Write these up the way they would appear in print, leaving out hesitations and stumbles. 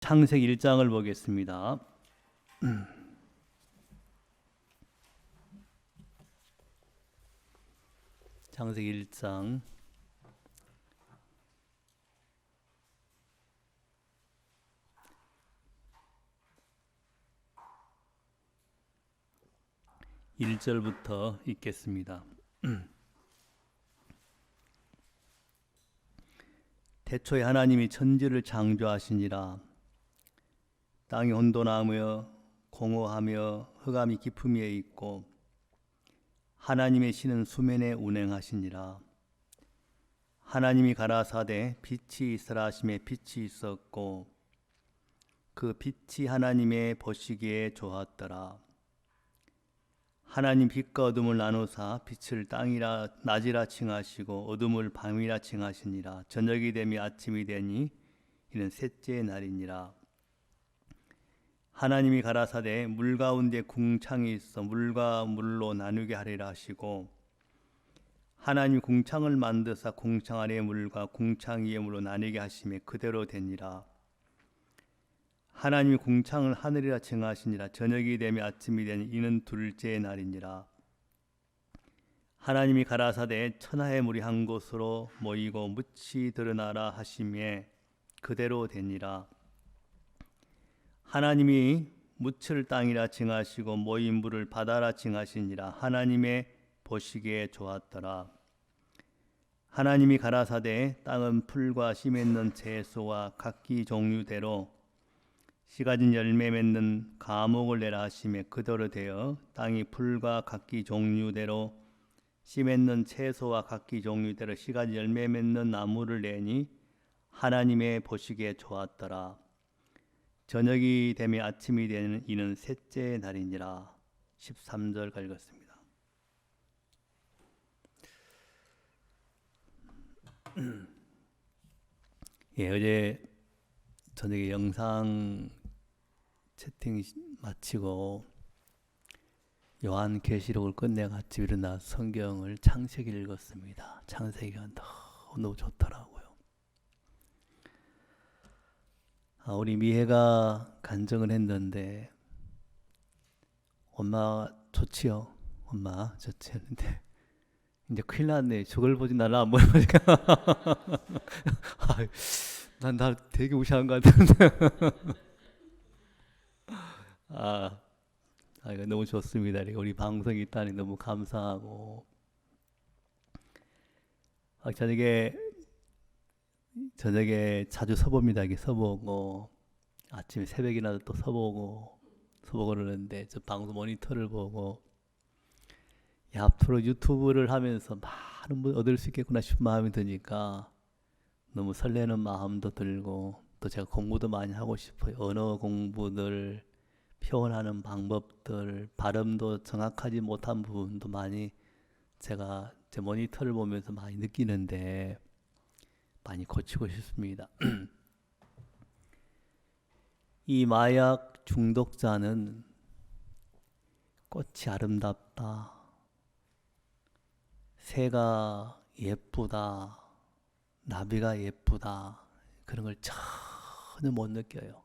창세기 1장을 보겠습니다. 창세기 1장 1절부터 읽겠습니다. 태초에 하나님이 천지를 창조하시니라. 땅이 혼돈하며 공허하며 흑암이 깊음 위에 있고 하나님의 신은 수면에 운행하시니라. 하나님이 가라사대 빛이 있으라 하시매 빛이 있었고 그 빛이 하나님의 보시기에 좋았더라. 하나님 빛과 어둠을 나누사 빛을 땅이라 낮이라 칭하시고 어둠을 밤이라 칭하시니라. 저녁이 되며 아침이 되니 이는 셋째 날이니라. 하나님이 가라사대 물 가운데 궁창이 있어 물과 물로 나누게 하리라 하시고 하나님이 궁창을 만드사 궁창 아래의 물과 궁창 위의 물로 나누게 하시매 그대로 되니라. 하나님이 궁창을 하늘이라 칭하시니라. 저녁이 되며 아침이 되니 이는 둘째 날이니라. 하나님이 가라사대 천하의 물이 한 곳으로 모이고 묻이 드러나라 하시매 그대로 되니라. 하나님이 묻을 땅이라 칭하시고 모인 물을 바다라 칭하시니라. 하나님의 보시기에 좋았더라. 하나님이 가라사대 땅은 풀과 씨 맺는 채소와 각기 종류대로 씨 가진 열매 맺는 과목을 내라 하시매 그대로 되어 땅이 풀과 각기 종류대로 씨 맺는 채소와 각기 종류대로 씨 가진 열매 맺는 나무를 내니 하나님의 보시기에 좋았더라. 저녁이 되며 아침이 되는 이는 셋째 날이니라. 13절 읽었습니다. 어제 저녁에 영상 채팅 마치고 요한계시록을 끝내고 아침 일어나 성경을 창세기를 읽었습니다. 창세기가 너무 좋더라고요. 우리 미혜가 간증을 했는데 엄마 좋지요? 엄마 좋지 했는데 이제 큰일 났네. 저걸 보지 나를 안 보니까 난 되게 무시한 것 같은데 이거 너무 좋습니다. 우리 방송이 있다니 너무 감사하고 저녁에 자주 서봅니다. 이렇게 서보고 아침에 새벽이나 또 서보고 그러는데 저 방송 모니터를 보고 앞으로 유튜브를 하면서 많은 분 얻을 수 있겠구나 싶은 마음이 드니까 너무 설레는 마음도 들고 또 제가 공부도 많이 하고 싶어요. 언어 공부들, 표현하는 방법들, 발음도 정확하지 못한 부분도 많이 제가 제 모니터를 보면서 많이 느끼는데 많이 고치고 싶습니다. 이 마약 중독자는 꽃이 아름답다, 새가 예쁘다, 나비가 예쁘다 그런 걸 전혀 못 느껴요.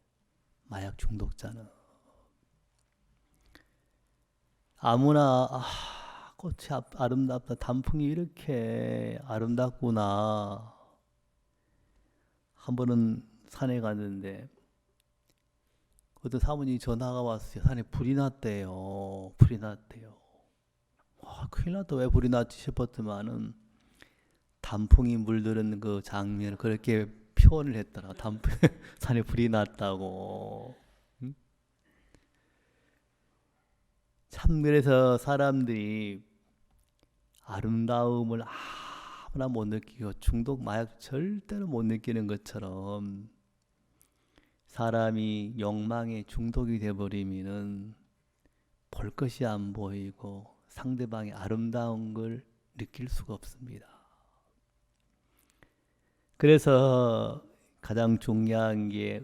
마약 중독자는 아무나 꽃이 아름답다, 단풍이 이렇게 아름답구나. 한 번은 산에 갔는데 어떤 사모님이 전화가 왔어요. 산에 불이 났대요. 큰일 났다. 왜 불이 났지 싶었지만은 단풍이 물드는 그 장면을 그렇게 표현을 했더라. 산에 불이 났다고. 응? 참 그래서 사람들이 아름다움을 아무나 못 느끼고 중독 마약 절대로 못 느끼는 것처럼 사람이 욕망에 중독이 돼버리면은 볼 것이 안 보이고 상대방의 아름다운 걸 느낄 수가 없습니다. 그래서 가장 중요한 게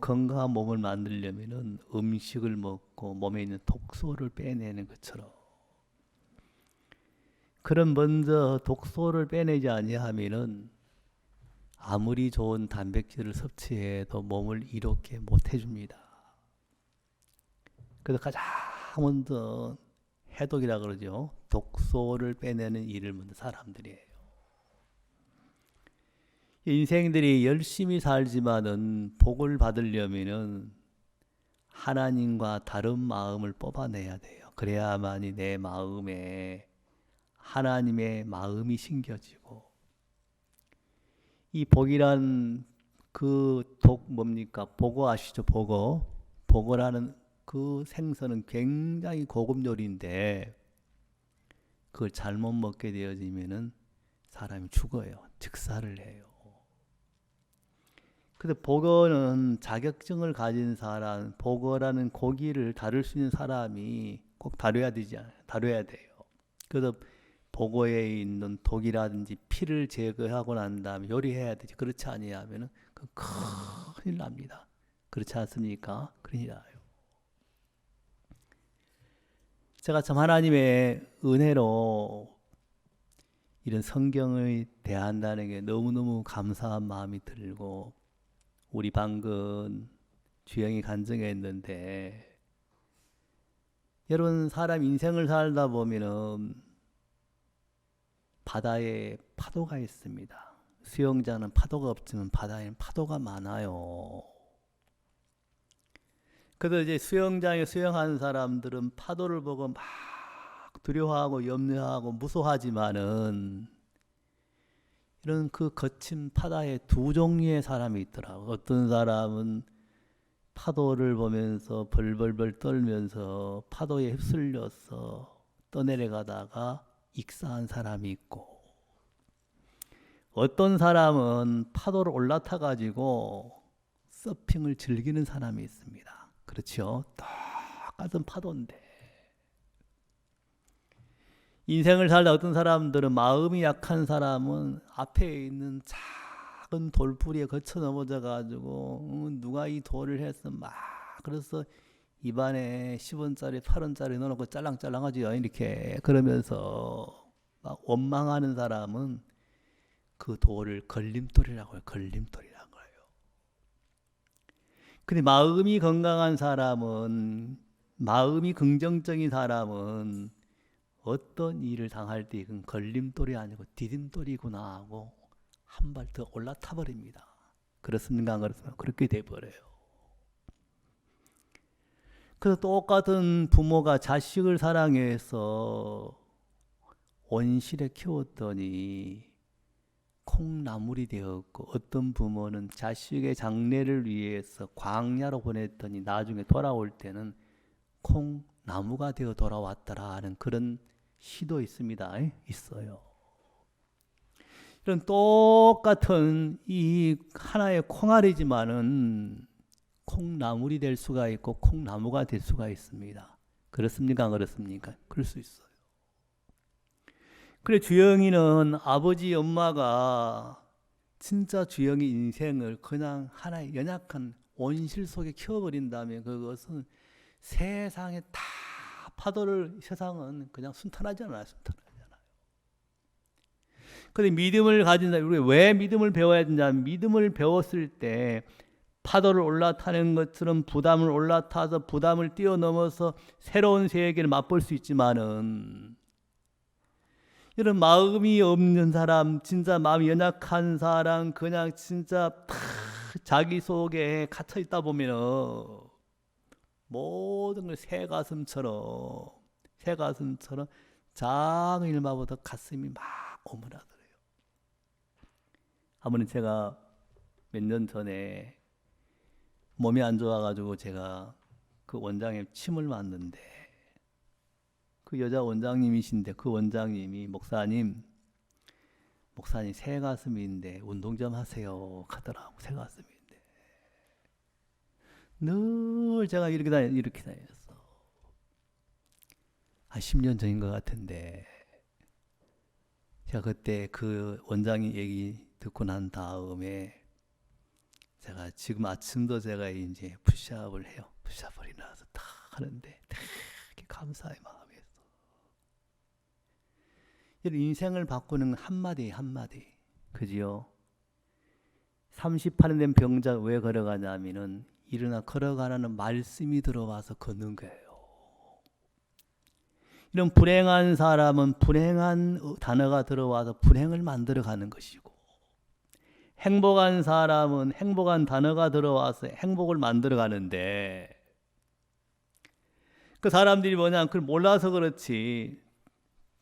건강한 몸을 만들려면은 음식을 먹고 몸에 있는 독소를 빼내는 것처럼 그런 먼저 독소를 빼내지 아니하면은 아무리 좋은 단백질을 섭취해도 몸을 이롭게 못 해줍니다. 그래서 가장 먼저 해독이라 그러죠. 독소를 빼내는 일을 먼저 사람들이 해요. 인생들이 열심히 살지만은 복을 받으려면은 하나님과 다른 마음을 뽑아내야 돼요. 그래야만이 내 마음에 하나님의 마음이 심겨지고, 이 복이란 그 독 뭡니까? 복어 아시죠? 복어. 복어라는 그 생선은 굉장히 고급 요리인데 그걸 잘못 먹게 되어지면은 사람이 죽어요. 즉사를 해요. 근데 복어는 자격증을 가진 사람, 복어라는 고기를 다룰 수 있는 사람이 꼭 다뤄야 돼요. 그래서 복어에 있는 독이라든지 피를 제거하고 난 다음에 요리해야 되지. 그렇지 아니하면은 그 큰일 납니다. 그렇지 않습니까? 큰일 나요. 제가 참 하나님의 은혜로 이런 성경을 대한다는 게 너무너무 감사한 마음이 들고, 우리 방금 주영이 간증했는데, 여러분 사람 인생을 살다 보면은 바다에 파도가 있습니다. 수영장은 파도가 없지만 바다에는 파도가 많아요. 그래서 이제 수영장에 수영하는 사람들은 파도를 보고 막 두려워하고 염려하고 무서워하지만은, 이런 그 거친 바다에 두 종류의 사람이 있더라고요. 어떤 사람은 파도를 보면서 벌벌벌 떨면서 파도에 휩쓸려서 떠내려가다가 익사한 사람이 있고, 어떤 사람은 파도를 올라타 가지고 서핑을 즐기는 사람이 있습니다. 그렇죠? 똑같은 파도인데, 인생을 살다 어떤 사람들은, 마음이 약한 사람은 앞에 있는 작은 돌부리에 거쳐 넘어져 가지고 누가 이 돌을 했어 막, 그래서 입안에 10원짜리 8원짜리 넣어놓고 짤랑짤랑하지요. 이렇게 그러면서 막 원망하는 사람은 그 돌을 걸림돌이라고 해요. 걸림돌이라고 해요. 근데 마음이 건강한 사람은, 마음이 긍정적인 사람은 어떤 일을 당할 때 이건 걸림돌이 아니고 디딤돌이구나 하고 한 발 더 올라타 버립니다. 그렇습니까? 안 그렇습니까? 그렇게 돼버려요. 그래서 똑같은 부모가 자식을 사랑해서 온실에 키웠더니 콩나물이 되었고, 어떤 부모는 자식의 장래를 위해서 광야로 보냈더니 나중에 돌아올 때는 콩나무가 되어 돌아왔더라 하는 그런 시도 있습니다. 있어요. 이런 똑같은 이 하나의 콩알이지만은 콩나물이 될 수가 있고 콩나무가 될 수가 있습니다. 그렇습니까? 안 그렇습니까? 그럴 수 있어요. 그래, 주영이는 아버지 엄마가 진짜 주영이 인생을 그냥 하나의 연약한 온실 속에 키워버린다면 그것은 세상에 다 파도를, 세상은 그냥 순탄하잖아요. 순탄하잖아요. 그런데 믿음을 가진 사람, 우리가 왜 믿음을 배워야 되냐면, 믿음을 배웠을 때 파도를 올라타는 것처럼 부담을 올라타서 부담을 뛰어넘어서 새로운 세계를 맛볼 수 있지만은, 이런 마음이 없는 사람, 진짜 마음이 연약한 사람, 그냥 진짜 자기 속에 갇혀 있다 보면은 모든 걸 새가슴처럼 작은 일마보다 가슴이 막 오므라들어요. 한번 제가 몇 년 전에 몸이 안 좋아가지고 제가 그 원장님 침을 맞는데, 그 여자 원장님이신데 그 원장님이 목사님 새가슴인데 운동 좀 하세요 하더라고. 새가슴인데 늘 제가 이렇게 다녔어. 한 10년 전인 것 같은데, 제가 그때 그 원장님 얘기 듣고 난 다음에 제가 지금 아침도 제가 이제 푸시업을 해요. 푸시업을 일어나서 다 하는데 되게 감사의 마음이었어. 인생을 바꾸는 한마디 한마디, 그지요? 38년 된 병자 왜 걸어가냐면은 일어나 걸어가라는 말씀이 들어와서 걷는 거예요. 이런 불행한 사람은 불행한 단어가 들어와서 불행을 만들어가는 것이고, 행복한 사람은 행복한 단어가 들어와서 행복을 만들어가는데, 그 사람들이 뭐냐, 그걸 몰라서 그렇지.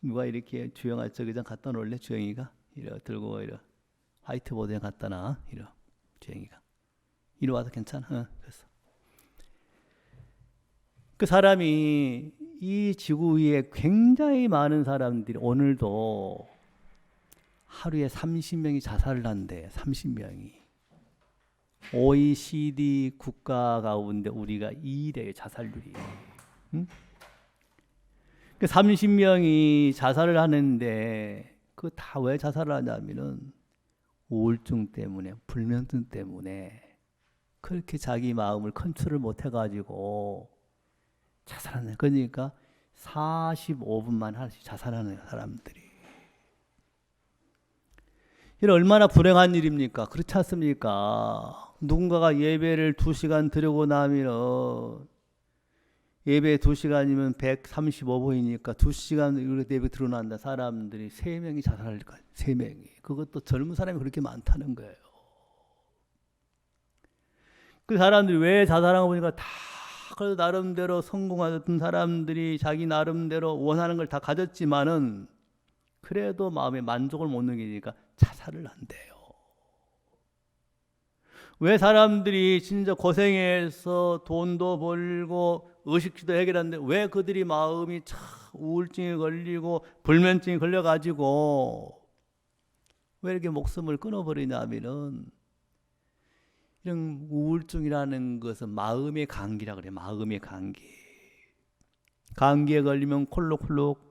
누가 이렇게 주영아 저기 좀 갖다 놓을래? 주영이가 이래 들고 이래 화이트보드에 갖다 놔. 이래 주영이가 이리 와서 괜찮아. 그래서 그 사람이 이 지구 위에 굉장히 많은 사람들이 오늘도 하루에 30명이 자살을 한대. 30명이. OECD 국가 가운데 우리가 2위래요. 자살률이. 응? 그 30명이 자살을 하는데 그 다 왜 자살을 하냐면은 우울증 때문에, 불면증 때문에 그렇게 자기 마음을 컨트롤 못 해가지고 자살하는. 그러니까 45분만 하나씩 자살하는 사람들이. 이게 얼마나 불행한 일입니까? 그렇지 않습니까? 누군가가 예배를 2시간 드리고 나면 예배 2시간이면 135분이니까 2시간 예배 들어난다. 사람들이 3명이 자살할 거예요. 3명이. 그것도 젊은 사람이 그렇게 많다는 거예요. 그 사람들이 왜 자살하고 보니까 다 그래도 나름대로 성공하던 사람들이 자기 나름대로 원하는 걸 다 가졌지만은 그래도 마음에 만족을 못 느끼니까 자살을 한대요. 왜 사람들이 진짜 고생해서 돈도 벌고 의식주도 해결하는데 왜 그들이 마음이 참 우울증에 걸리고 불면증에 걸려가지고 왜 이렇게 목숨을 끊어버리냐면은 이런 우울증이라는 것은 마음의 감기라 그래요. 마음의 감기. 감기에 걸리면 콜록콜록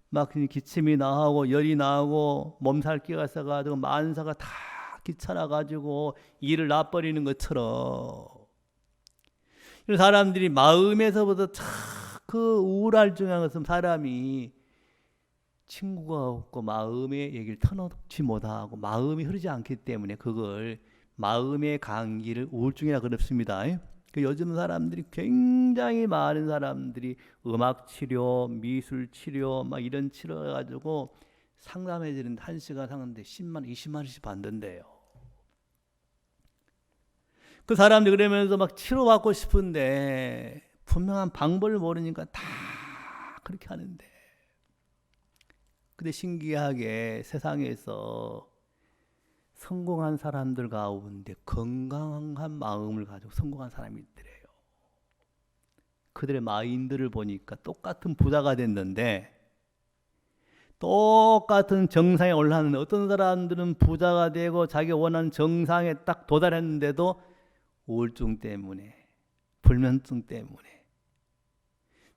막 기침이 나고 열이 나고 몸살기가 있어가지고 만사가 다 귀찮아가지고 일을 놔버리는 것처럼 이런 사람들이 마음에서부터 그 우울할 중요한 것은 사람이 친구가 없고 마음의 얘기를 터놓지 못하고 마음이 흐르지 않기 때문에 그걸 마음의 감기를 우울증이라 그럽습니다. 요즘 사람들이 굉장히 많은 사람들이 음악 치료, 미술 치료 막 이런 치료 해가지고 상담해 주는데 1시간 상담인데 10만 원, 20만 원씩 받는데요. 그 사람들이 그러면서 막 치료받고 싶은데 분명한 방법을 모르니까 다 그렇게 하는데, 근데 신기하게 세상에서 성공한 사람들 가운데 건강한 마음을 가지고 성공한 사람이 있더래요. 그들의 마인드를 보니까 똑같은 부자가 됐는데 똑같은 정상에 올랐는데 어떤 사람들은 부자가 되고 자기가 원하는 정상에 딱 도달했는데도 우울증 때문에, 불면증 때문에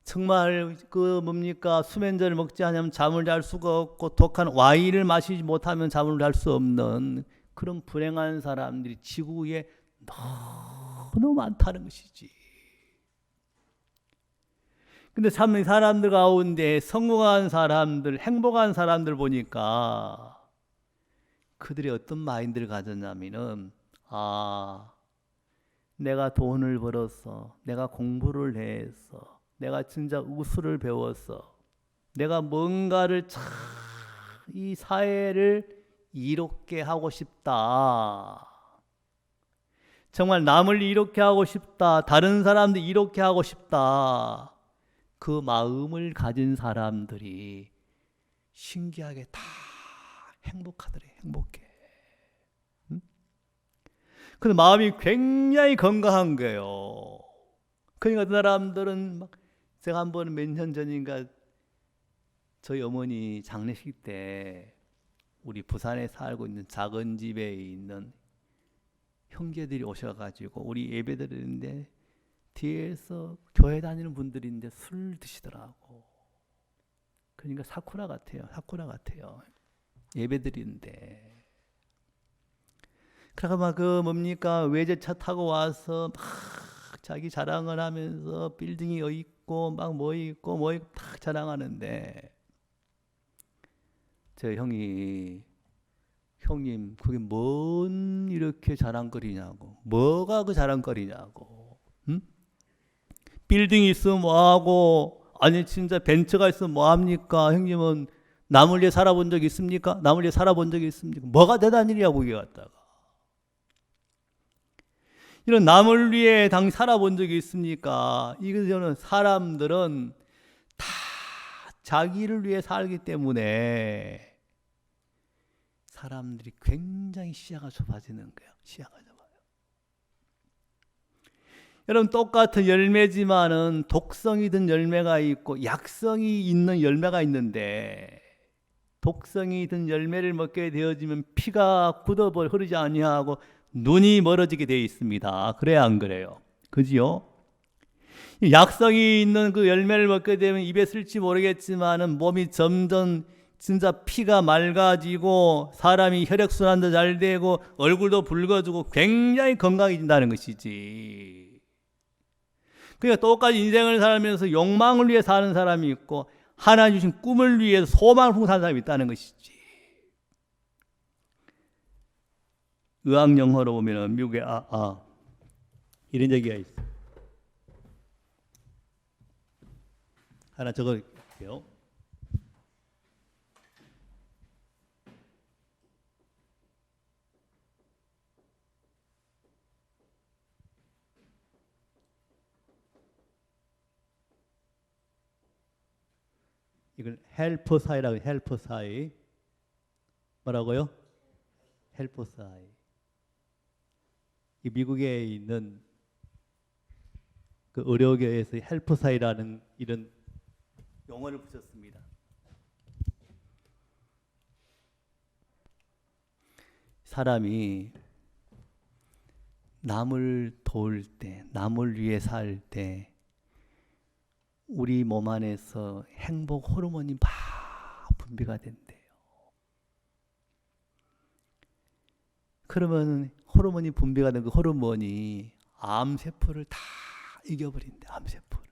정말 그 뭡니까 수면제를 먹지 않으면 잠을 잘 수가 없고 독한 와인을 마시지 못하면 잠을 잘 수 없는 그런 불행한 사람들이 지구 위에 너무 많다는 것이지. 근데 참 이 사람들 가운데 성공한 사람들, 행복한 사람들 보니까 그들이 어떤 마인드를 가졌냐면은 내가 돈을 벌어서, 내가 공부를 해서, 내가 진짜 우수를 배워서 내가 뭔가를 참 이 사회를 이롭게 하고 싶다. 정말 남을 이롭게 하고 싶다. 다른 사람들 이롭게 하고 싶다. 그 마음을 가진 사람들이 신기하게 다 행복하더래. 행복해. 응? 근데 마음이 굉장히 건강한 거예요. 그러니까 그 사람들은 막 제가 한번 몇 년 전인가 저희 어머니 장례식 때 우리 부산에 살고 있는 작은 집에 있는 형제들이 오셔가지고 우리 예배 드리는데 뒤에서 교회 다니는 분들인데 술 드시더라고. 그러니까 사쿠라 같아요. 사쿠라 같아요. 예배 드리는데. 그러니까 막 그 뭡니까 외제차 타고 와서 막 자기 자랑을 하면서 빌딩이 있고 막 뭐 있고 뭐 있고 딱 자랑하는데 저 형이 형님, 그게 뭔 이렇게 자랑거리냐고. 뭐가 그 자랑거리냐고. 응? 빌딩이 있으면 뭐하고, 아니 진짜 벤츠가 있으면 뭐합니까? 형님은 남을 위해 살아본 적이 있습니까? 남을 위해 살아본 적이 있습니까? 뭐가 대단한 일이냐고 이게 갖다가. 이런 남을 위해 당 살아본 적이 있습니까? 이거는 사람들은 다 자기를 위해 살기 때문에 사람들이 굉장히 시야가 좁아지는 거예요. 시야가 좁아요. 여러분 똑같은 열매지만은 독성이 든 열매가 있고 약성이 있는 열매가 있는데 독성이 든 열매를 먹게 되어지면 피가 굳어버려 흐르지 아니하고 눈이 멀어지게 되어 있습니다. 그래야 안 그래요? 그지요? 약성이 있는 그 열매를 먹게 되면 입에 쓸지 모르겠지만은 몸이 점점 진짜 피가 맑아지고 사람이 혈액순환도 잘 되고 얼굴도 붉어지고 굉장히 건강해진다는 것이지. 그러니까 똑같이 인생을 살면서 욕망을 위해 사는 사람이 있고 하나님 주신 꿈을 위해서 소망을 품고 사는 사람이 있다는 것이지. 의학 용어로 보면은 미국에 이런 얘기가 있어. 하나 적어볼게요. 이걸 헬퍼사이라고 해요. 헬퍼사이. 뭐라고요? 헬퍼사이. 이 미국에 있는 그 의료계에서 헬퍼사이라는 이런 용어를 붙였습니다. 사람이 남을 도울 때, 남을 위해 살 때 우리 몸 안에서 행복 호르몬이 막 분비가 된대요. 그러면 호르몬이 분비가 된 그 호르몬이 암세포를 다 이겨버린대. 암세포를.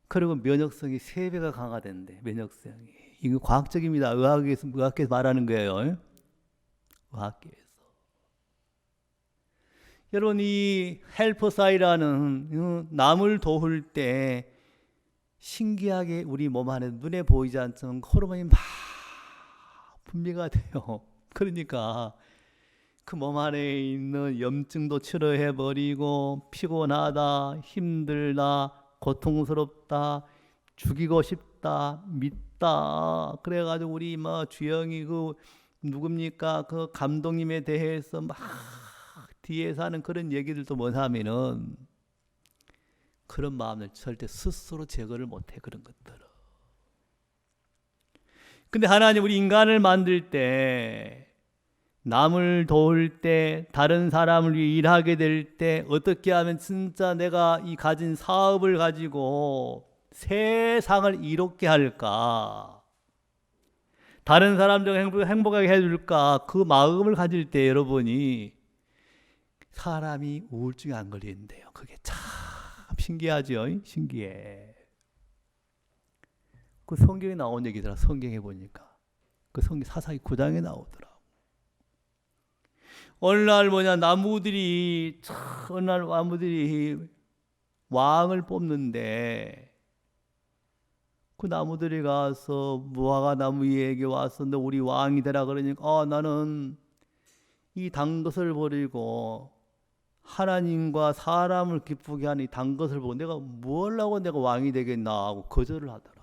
그리고 면역성이 3배가 강화된대. 면역성이. 이거 과학적입니다. 의학에서 말하는 거예요. 의학계에서. 여러분 이 헬퍼사이라는 남을 도울 때 신기하게 우리 몸 안에 눈에 보이지 않지만 호르몬이 막 분비가 돼요. 그러니까 그 몸 안에 있는 염증도 치료해버리고 피곤하다, 힘들다, 고통스럽다, 죽이고 싶다, 믿다. 그래가지고 우리 주영이 그 누굽니까? 그 감독님에 대해서 막 뒤에서 하는 그런 얘기들도 뭐냐면은 그런 마음을 절대 스스로 제거를 못해. 그런 것들은. 근데 하나님 우리 인간을 만들 때 남을 도울 때 다른 사람을 위해 일하게 될 때 어떻게 하면 진짜 내가 이 가진 사업을 가지고 세상을 이롭게 할까, 다른 사람들 행복하게 해줄까, 그 마음을 가질 때 여러분이 사람이 우울증에 안 걸리는데요. 그게 참 신기하죠. 신기해. 그 성경에 나온 얘기더라. 성경에 보니까 그 성경 사사기 9장에 나오더라. 어느 날 나무들이 왕을 뽑는데 그 나무들이 가서 무화과 나무 위에게 와서 너 우리 왕이 되라 그러니까 나는 이 단 것을 버리고 하나님과 사람을 기쁘게 하는 이 단 것을 보고 내가 뭘 하고 내가 왕이 되겠나 하고 거절을 하더라고.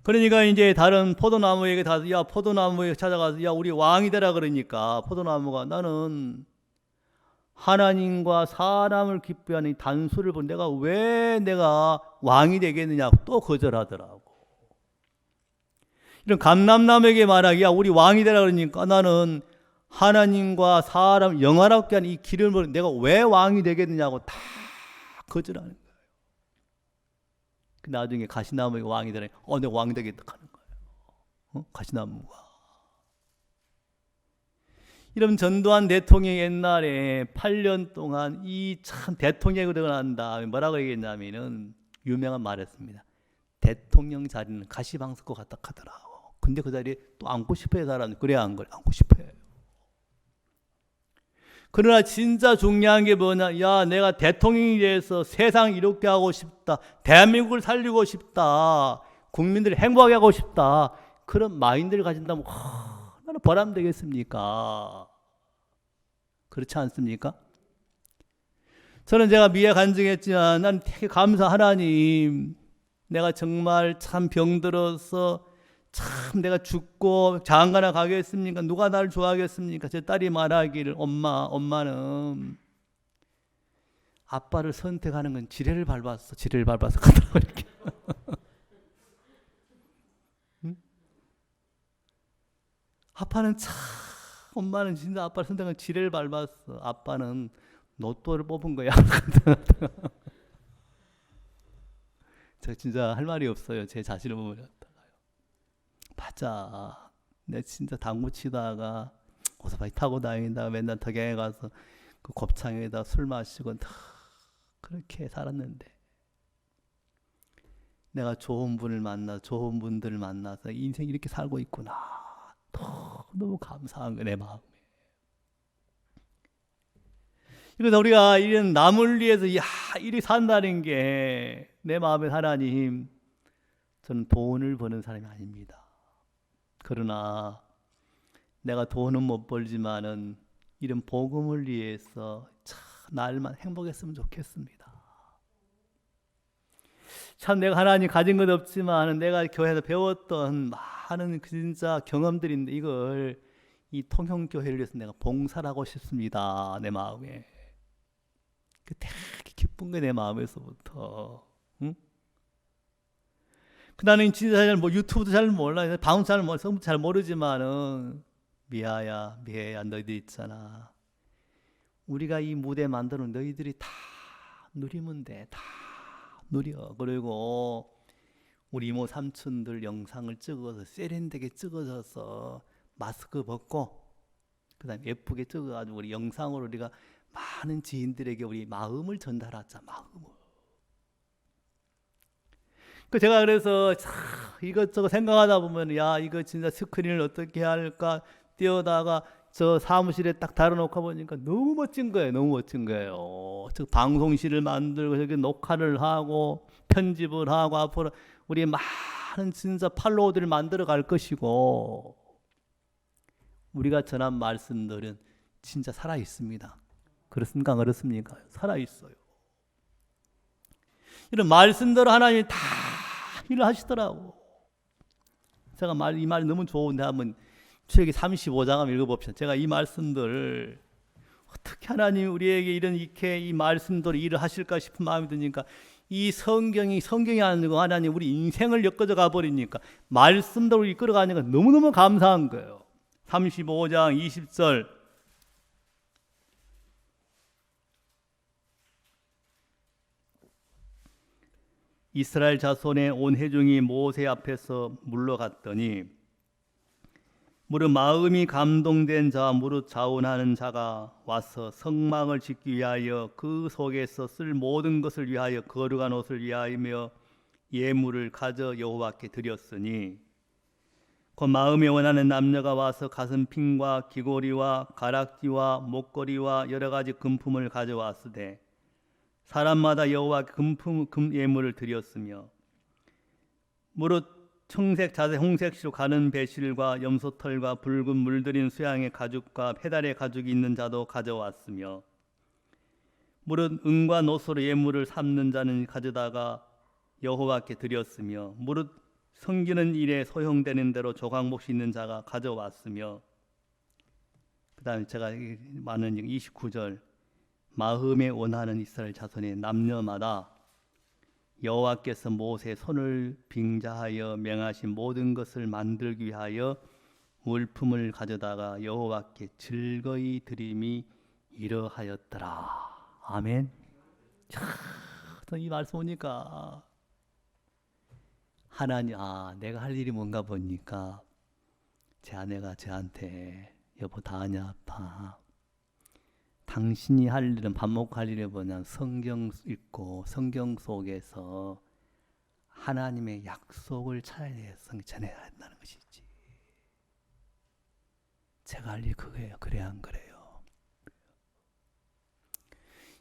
그러니까 이제 다른 포도나무에게 가서 야 포도나무에 찾아가서 야 우리 왕이 되라 그러니까 포도나무가 나는 하나님과 사람을 기쁘게 하는 이 단수를 보고 내가 왜 내가 왕이 되겠느냐고 또 거절하더라고. 이런 감람나무에게 말하기 야 우리 왕이 되라 그러니까 나는 하나님과 사람 영화롭게 하는 이 길을 모르 내가 왜 왕이 되겠느냐고 다 거절하는 거예요. 나중에 가시나무가 왕이 되라 내가 왕이 되겠다 하는 거예요. 가시나무가. 이런 전두환 대통령이 옛날에 8년 동안 이 참 대통령이 되고 난 다음에 뭐라고 얘기했냐면은 유명한 말했습니다. 대통령 자리는 가시방석과 같다 하더라고. 근데 그 자리에 또 앉고 싶어요, 사람. 그래야 안 그래? 앉고 싶어요. 그러나 진짜 중요한 게 뭐냐? 야, 내가 대통령이 돼서 세상 이렇게 하고 싶다. 대한민국을 살리고 싶다. 국민들을 행복하게 하고 싶다. 그런 마인드를 가진다면 얼마나 보람되겠습니까? 그렇지 않습니까? 저는 제가 미에 간증했지만 난 되게 감사 하나님. 내가 정말 참 병들어서 참 내가 죽고 장가나 가겠습니까? 누가 나를 좋아하겠습니까? 제 딸이 말하기를 엄마는 아빠를 선택하는 건 지뢰를 밟았어. 지뢰를 밟아서 가더라고 이렇게. 응? 아빠는 참 엄마는 진짜 아빠를 선택한 지뢰를 밟았어. 아빠는 로또를 뽑은 거야. 제가 진짜 할 말이 없어요. 제 자신을 보면. 맞아. 내 진짜 당구 치다가 오토바이 타고 다니다가 맨날 덕양에 가서 그 곱창에다 술 마시고 그렇게 살았는데 내가 좋은 분을 만나 좋은 분들을 만나서 인생 이렇게 살고 있구나. 너무 감사한 거 내 마음에. 그래서 우리가 이런 남을 위해서 이리 산다는 게 내 마음에 하나님, 저는 돈을 버는 사람이 아닙니다. 그러나 내가 돈은 못 벌지만은 이런 복음을 위해서 참 날만 행복했으면 좋겠습니다. 참 내가 하나님 가진 것 없지만 내가 교회에서 배웠던 많은 진짜 경험들인데 이걸 이 통형교회를 위해서 내가 봉사를 하고 싶습니다. 내 마음에. 그 되게 기쁜 게 내 마음에서부터. 응? 나는 진짜 잘 유튜브도 잘 몰라. 방송 잘 몰라. 성부 잘 모르지만은 미아야 너희들 있잖아. 우리가 이 무대 만들어 너희들이 다 누리면 돼. 다 누려. 그리고 우리 이모 삼촌들 영상을 찍어서 세련되게 찍어서 마스크 벗고 그다음에 예쁘게 찍어가지고 우리 영상으로 우리가 많은 지인들에게 우리 마음을 전달하자. 마음을. 제가 그래서 이것저것 생각하다 보면 야 이거 진짜 스크린을 어떻게 할까 띄우다가 저 사무실에 딱 달아놓고 보니까 너무 멋진 거예요. 너무 멋진 거예요. 즉 방송실을 만들고 저기 녹화를 하고 편집을 하고 앞으로 우리 많은 진짜 팔로워들을 만들어 갈 것이고 우리가 전한 말씀들은 진짜 살아 있습니다. 그렇습니까? 그렇습니까? 살아 있어요. 이런 말씀대로 하나님이 다 일을 하시더라고. 제가 이 말이 너무 좋은데 한번 출애기 35장 한번 읽어봅시다. 제가 이 말씀들 어떻게 하나님 우리에게 이렇게 이 말씀대로 일을 하실까 싶은 마음이 드니까 이 성경이 아니고 하나님 우리 인생을 엮어져 가버리니까 말씀대로 이끌어가니까 너무너무 감사한 거예요. 35장 20절 이스라엘 자손의 온 회중이 모세 앞에서 물러갔더니 무릇 마음이 감동된 자 무릇 자원하는 자가 와서 성막을 짓기 위하여 그 속에서 쓸 모든 것을 위하여 거룩한 옷을 위하여 예물을 가져 여호와께 드렸으니 곧 마음에 원하는 남녀가 와서 가슴핀과 귀고리와 가락지와 목걸이와 여러 가지 금품을 가져왔으되 사람마다 여호와께 금 예물을 드렸으며 무릇 청색, 자색, 홍색시로 가는 배실과 염소털과 붉은 물들인 수양의 가죽과 페달의 가죽이 있는 자도 가져왔으며 무릇 은과 노소로 예물을 삼는 자는 가져다가 여호와께 드렸으며 무릇 섬기는 일에 소용되는 대로 조각목이 있는 자가 가져왔으며 그 다음에 제가 많은 29절 마음에 원하는 이스라엘 자손의 남녀마다 여호와께서 모세의 손을 빙자하여 명하신 모든 것을 만들기 위하여 물품을 가져다가 여호와께 즐거이 드림이 이러하였더라. 아멘. 이 말씀 보니까 하나님 내가 할 일이 뭔가 보니까 제 아내가 저한테 여보 다 아냐 아파. 당신이 할 일은 밥 먹고 할 일이 뭐냐 성경 읽고 성경 속에서 하나님의 약속을 찾아야 돼요. 전해야 한다는 것이지. 제가 할 일 그거예요. 그래야 안 그래요?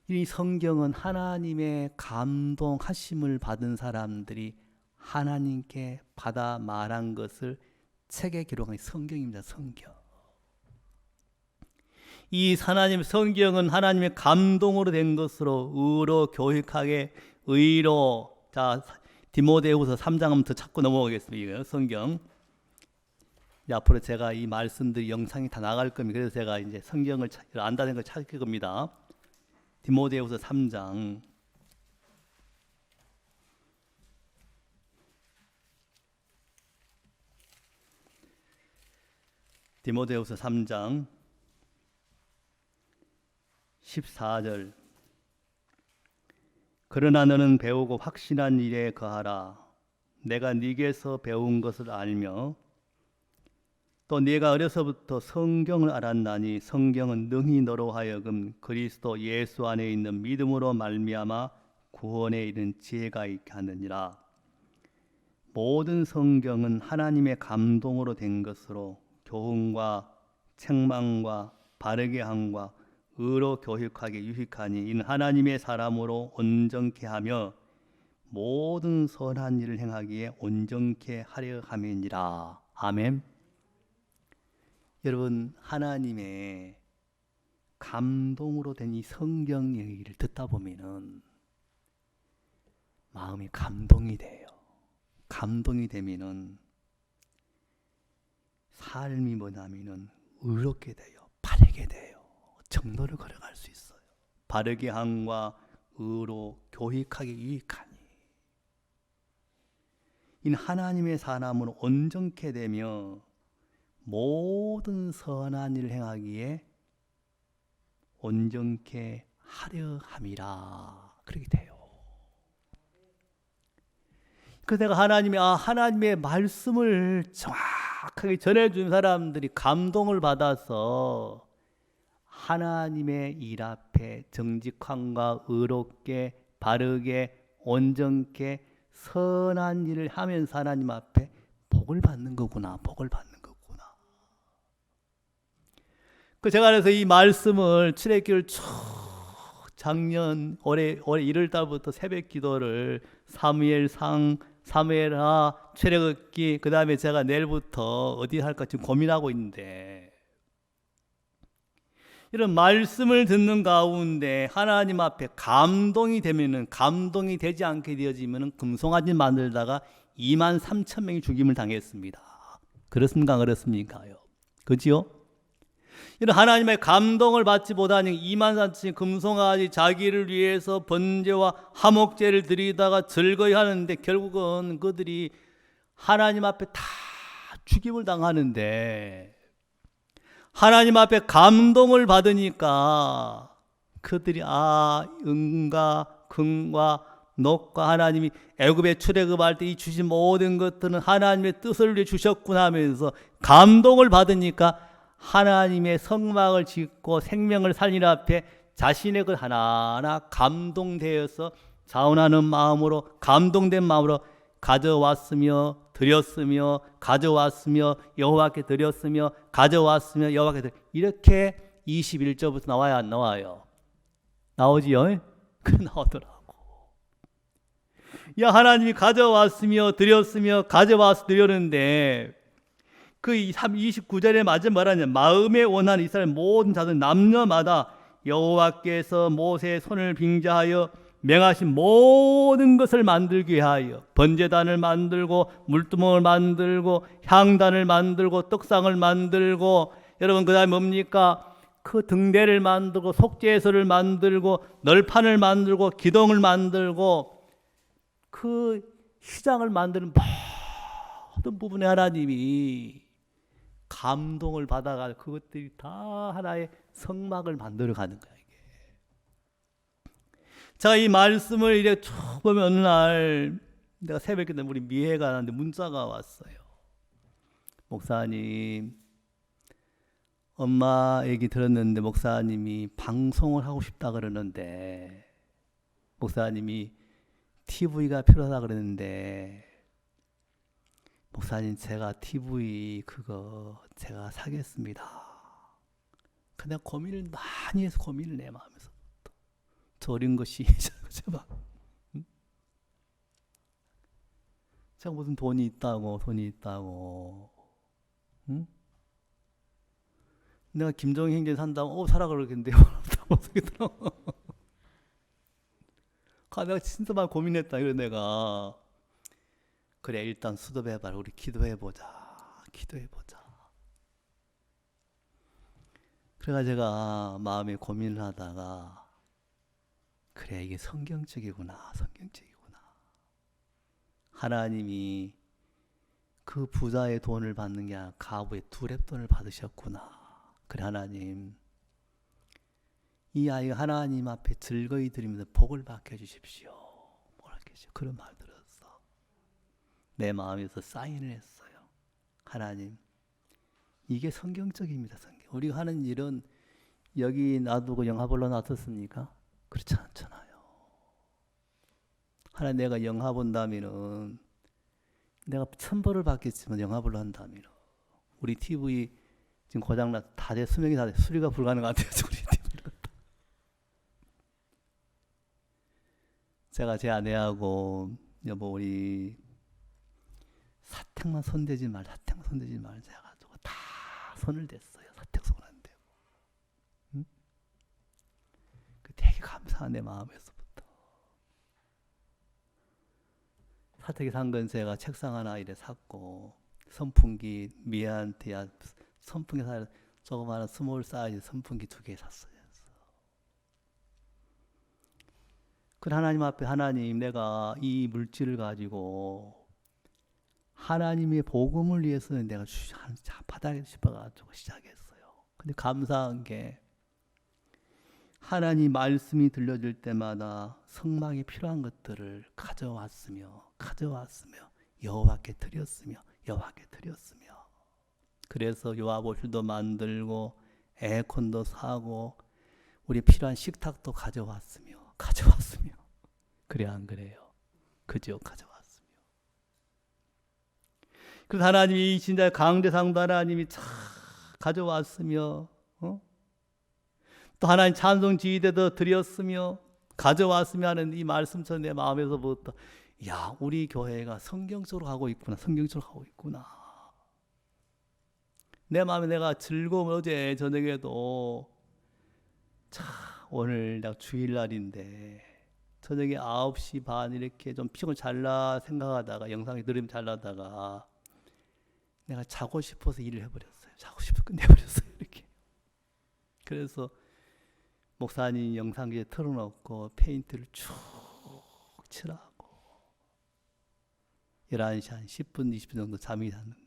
이 성경은 하나님의 감동하심을 받은 사람들이 하나님께 받아 말한 것을 책에 기록한 성경입니다. 성경. 이 하나님 성경은 하나님의 감동으로 된 것으로 의로 교육하게 의로. 자, 디모데후서 3장 한번 더 찾고 넘어가겠습니다. 이거 성경. 앞으로 제가 이 말씀들 영상이 다 나갈 겁니다. 그래서 제가 이제 성경을 안다는 걸 찾을 겁니다. 디모데후서 3장. 디모데후서 3장 14절. 그러나 너는 배우고 확신한 일에 거하라. 내가 네게서 배운 것을 알며 또 네가 어려서부터 성경을 알았나니 성경은 능히 너로 하여금 그리스도 예수 안에 있는 믿음으로 말미암아 구원에 이른 지혜가 있게 하느니라. 모든 성경은 하나님의 감동으로 된 것으로 교훈과 책망과 바르게 함과 의로 교육하게 유익하니 이는 하나님의 사람으로 온전케 하며 모든 선한 일을 행하기에 온전케 하려 함이니라. 아멘. 여러분, 하나님의 감동으로 된 이 성경 얘기를 듣다 보면은 마음이 감동이 돼요. 감동이 되면은 삶이 뭐냐면은 의롭게 돼요. 바르게 돼요. 정도를 걸어갈 수 있어요. 바르게 함과 의로 교육하게 유익하니 이는 하나님의 사람으로 온전케 되며 모든 선한 일을 행하기에 온전케 하려 함이라. 그렇게 돼요. 그래서 내가 하나님의 말씀을 정확하게 전해준 사람들이 감동을 받아서 하나님의 일 앞에 정직함과 의롭게 바르게 온전케 선한 일을 하면서 하나님 앞에 복을 받는 거구나. 복을 받는 거구나. 제가 그래서 이 말씀을 출애굽기를 쭉 작년 올해 1월달부터 새벽 기도를 사무엘상, 사무엘하, 출애굽기, 그 다음에 제가 내일부터 어디 할까 지금 고민하고 있는데, 이런 말씀을 듣는 가운데 하나님 앞에 감동이 되면은, 감동이 되지 않게 되어지면은 금송아지 만들다가 23,000명이 죽임을 당했습니다. 그렇습니까? 그렇습니까요? 그지요? 이런 하나님의 감동을 받지 못하니 23,000명이 금송아지 자기를 위해서 번제와 화목제를 드리다가 즐거이 하는데 결국은 그들이 하나님 앞에 다 죽임을 당하는데, 하나님 앞에 감동을 받으니까 그들이 은과 금과 녹과 하나님이 애굽에 출애굽할 때 이 주신 모든 것들은 하나님의 뜻을 위해 주셨구나 하면서 감동을 받으니까 하나님의 성막을 짓고 생명을 살리는 앞에 자신의 것 하나하나 감동되어서 자원하는 마음으로, 감동된 마음으로 가져왔으며 드렸으며 가져왔으며 여호와께 드렸으며 가져왔으며 여호와께 이렇게 21절부터 나와야 안 나와요? 나오지요? 그 나오더라고. 야, 하나님이 가져왔으며 드렸으며 가져와서 드렸는데 그 29절에 맞아 말하냐, 마음에 원하는 이스라엘 모든 자들 남녀마다 여호와께서 모세의 손을 빙자하여 명하신 모든 것을 만들게 하여 번제단을 만들고 물두멍을 만들고 향단을 만들고 떡상을 만들고, 여러분 그 다음에 뭡니까? 그 등대를 만들고 속죄소를 만들고 널판을 만들고 기둥을 만들고 그 시장을 만드는 모든 부분에 하나님이 감동을 받아가 그것들이 다 하나의 성막을 만들어 가는 거야. 자, 이 말씀을 이렇게 쭉 보면 어느 날 내가 새벽에 우리 미혜가 나한테 문자가 왔어요. 목사님, 엄마 얘기 들었는데 목사님이 방송을 하고 싶다 그러는데, 목사님이 TV가 필요하다 그러는데, 목사님 제가 TV 그거 제가 사겠습니다. 그냥 고민을 많이 해서 고민을 내 마음에서 저 어린 것이 제발 제가 무슨 돈이 있다고 응? 내가 김정희 행진 산다고 사라 그러겠는데 못하겠더라고. 내가 진짜 많이 고민했다. 이래 내가 그래 일단 수도해봐라. 우리 기도해보자. 그래가 제가 마음에 고민을 하다가 그래 이게 성경책이구나. 하나님이 그 부자의 돈을 받는 게 아니라 가부의 두렙돈을 받으셨구나. 그래 하나님 이 아이가 하나님 앞에 즐거이 드리면서 복을 받게 해주십시오. 그런 말 들었어. 내 마음에서 사인을 했어요. 하나님 이게 성경적입니다. 우리가 하는 일은 여기 놔두고 영화보러 놔뒀습니까? 그렇지 않잖아요. 하나님 내가 영화 본다면은 내가 천벌을 받겠지만 영화보러 한다면 우리 TV 지금 고장나서 수명이 다 돼. 수리가 불가능하대요. 우리 TV. 제가 제 아내하고 여보 우리 사택만 손대지 말 제가 가지고 다 손을 댔어요. 사택 손 안 대고. 응? 그 되게 감사한 내 마음에서부터. 사택에 산 건 제가 책상 하나 이래 샀고 선풍기 미아한테 선풍기 사 조그마한 스몰 사이즈 선풍기 2개 샀어요. 그 하나님 앞에 하나님 내가 이 물질을 가지고 하나님의 복음을 위해서는 내가 바닥에 싶어가지고 시작했어요. 근데 감사한 게 하나님 말씀이 들려질 때마다 성막에 필요한 것들을 가져왔으며 여호와께 드렸으며 그래서 요아보실도 만들고 에어컨도 사고 우리 필요한 식탁도 가져왔으며 그래 안 그래요? 그죠? 가져왔으며 그래서 하나님이 진짜 강대상도 하나님이 참 가져왔으며 또 하나님 찬송 지휘대도 드렸으며 가져왔으며 하는 이 말씀처럼 내 마음에서부터 야 우리 교회가 성경적으로 가고 있구나. 내 마음에 내가 즐거운 어제 저녁에도 참 오늘 내가 주일날인데 저녁에 9시 반 이렇게 좀 피곤 잘라 생각하다가 영상이 들으면 잘라다가 내가 자고 싶어서 일을 해버렸어요. 자고 싶어서 끝내버렸어요. 이렇게. 그래서 목사님 영상기에 틀어놓고 페인트를 쭉 칠하고 11시 한 10분 20분 정도 잠이 잤는데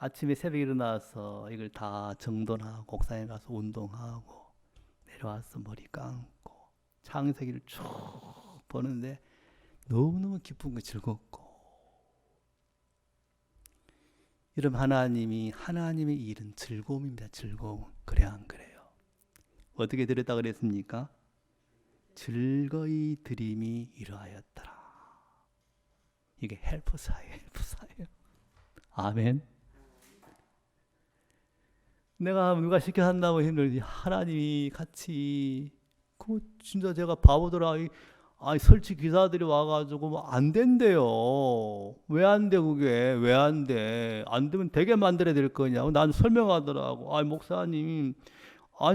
아침에 새벽에 일어나서 이걸 다 정돈하고 옥상에 가서 운동하고 내려와서 머리 감고 창세기를 쭉 보는데 너무너무 기쁜 거 즐겁고 이러면 하나님의 일은 즐거움입니다. 즐거움. 그래 안 그래요? 어떻게 드렸다 그랬습니까? 즐거이 드림이 이러하였더라. 이게 헬프사예요. 아멘. 내가 누가 시켜 한다고 힘들지 하나님이 같이 진짜 제가 바보더라. 설치 기사들이 와가지고 안 된대요. 왜 안 돼 그게? 왜 안 돼? 안 되면 되게 만들어야 될 거냐고 난 설명하더라고. 목사님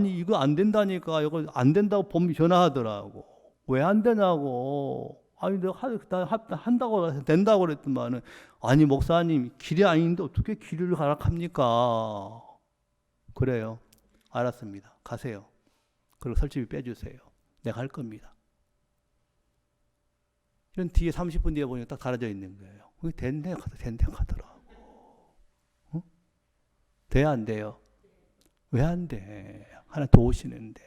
이거 안 된다니까. 이거 안 된다고 보면 전화하더라고. 왜 안 되냐고. 내가 한다고 된다고 그랬더만은 목사님 길이 아닌데 어떻게 길을 가락합니까? 그래요. 알았습니다. 가세요. 그리고 설치비 빼주세요. 내가 할 겁니다. 이런 뒤에 30분 뒤에 보니까 딱 갈아져 있는 거예요. 그게 된대 가더라고. 돼 안 돼요? 왜 안 돼? 하나 도우시는데.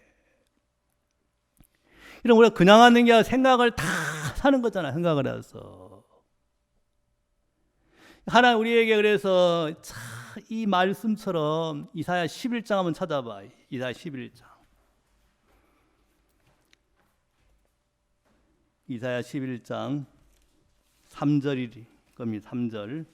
이런 우리가 그냥 하는 게 아니라 생각을 다 사는 거잖아. 생각을 해서. 하나님 우리에게 그래서 이 말씀처럼 이사야 11장 한번 찾아봐. 이사야 11장. 이사야 11장 3절일 겁니다. 3절.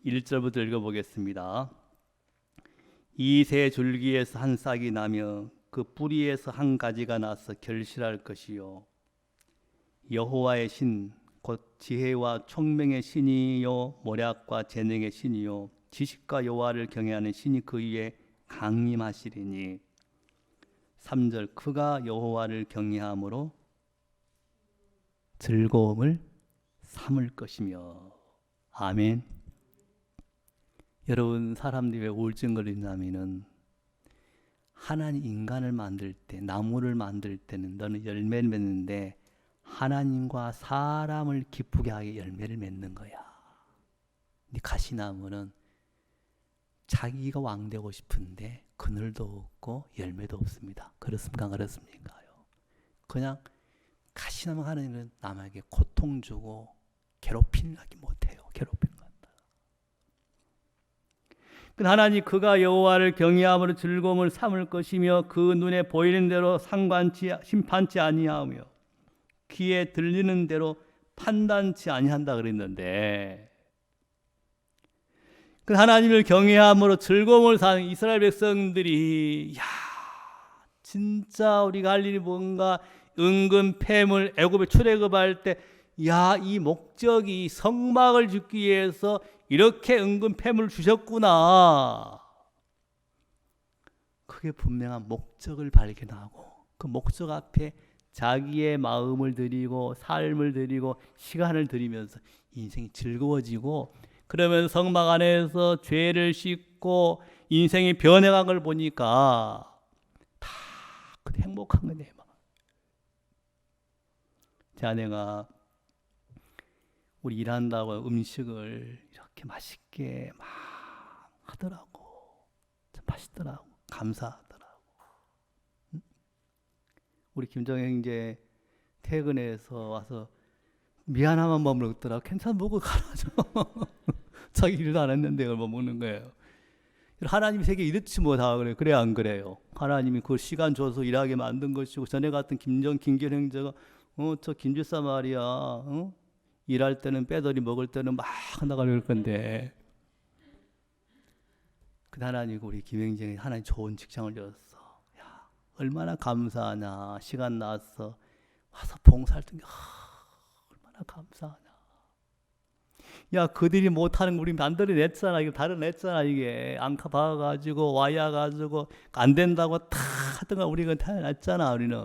1절부터 읽어보겠습니다. 이새 줄기에서 한 싹이 나며 그 뿌리에서 한 가지가 나서 결실할 것이요 여호와의 신 곧 지혜와 총명의 신이요 모략과 재능의 신이요 지식과 여호와를 경외하는 신이 그 위에 강림하시리니 3절 그가 여호와를 경외함으로 즐거움을 삼을 것이며. 아멘. 여러분, 사람들이 왜 우울증 걸린다면은 하나님 인간을 만들 때, 나무를 만들 때는 너는 열매를 맺는데 하나님과 사람을 기쁘게 하게 열매를 맺는 거야. 근데 가시나무는 자기가 왕되고 싶은데 그늘도 없고 열매도 없습니다. 그렇습니까? 그렇습니까요? 그냥 가시나무 하나님은 남에게 고통 주고 괴롭히기 못해요. 괴롭히는 것 같다. 하나님 그가 여호와를 경외함으로 즐거움을 삼을 것이며 그 눈에 보이는 대로 심판치 아니하며 귀에 들리는 대로 판단치 아니한다 그랬는데, 그 하나님을 경외함으로 즐거움을 사는 이스라엘 백성들이 진짜 우리가 할 일이 뭔가 은근 폐물 애굽에 출애굽할 때 이 목적이 성막을 짓기 위해서 이렇게 은근 폐물을 주셨구나. 그게 분명한 목적을 발견하고 그 목적 앞에 자기의 마음을 드리고 삶을 드리고 시간을 드리면서 인생이 즐거워지고, 그러면 성막 안에서 죄를 씻고 인생이 변해간 걸 보니까 다 행복한 거네. 제 아내가 우리 일한다고 음식을 이렇게 맛있게 막 하더라고. 참 맛있더라고. 감사하더라고. 우리 김정혜 형제 퇴근해서 와서 미안함만 머물렀더라고. 괜찮아 먹고 가라죠. 자기 일도 안 했는데 그걸 뭐 먹는 거예요. 하나님이 세계 이렇지 뭐 다 그래. 그래 안 그래요? 하나님이 그 시간 줘서 일하게 만든 것이고, 전에 같은 김기현 형제가 저 김집사 말이야. 일할 때는 빼더니 먹을 때는 막 나가려고 건데. 그 하나님 우리 김행정이 하나님 좋은 직장을 줬어. 얼마나 감사하냐. 시간 나서 와서 봉사할 때 얼마나 감사하냐. 그들이 못하는 거 우리 남들이 냈잖아. 이게 다른 냈잖아. 이게 앙카 박아가지고 와야가지고 안 된다고 다 하던가 우리가 태어났잖아. 우리는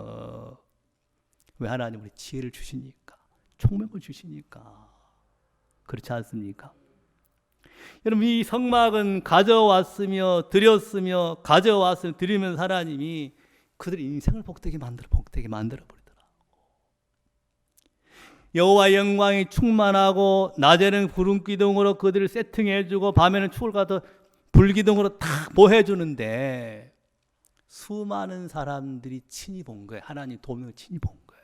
왜? 하나님 우리 지혜를 주시니까, 총명을 주시니까. 그렇지 않습니까? 여러분, 이 성막은 가져왔으며 드리면서 하나님이 그들의 인생을 복되게 만들어 버리더라. 여호와의 영광이 충만하고 낮에는 구름 기둥으로 그들을 세팅해주고 밤에는 축을 가서 불기둥으로 다 보해주는데 수많은 사람들이 친히 본 거예요. 하나님 도움을 친히 본 거예요.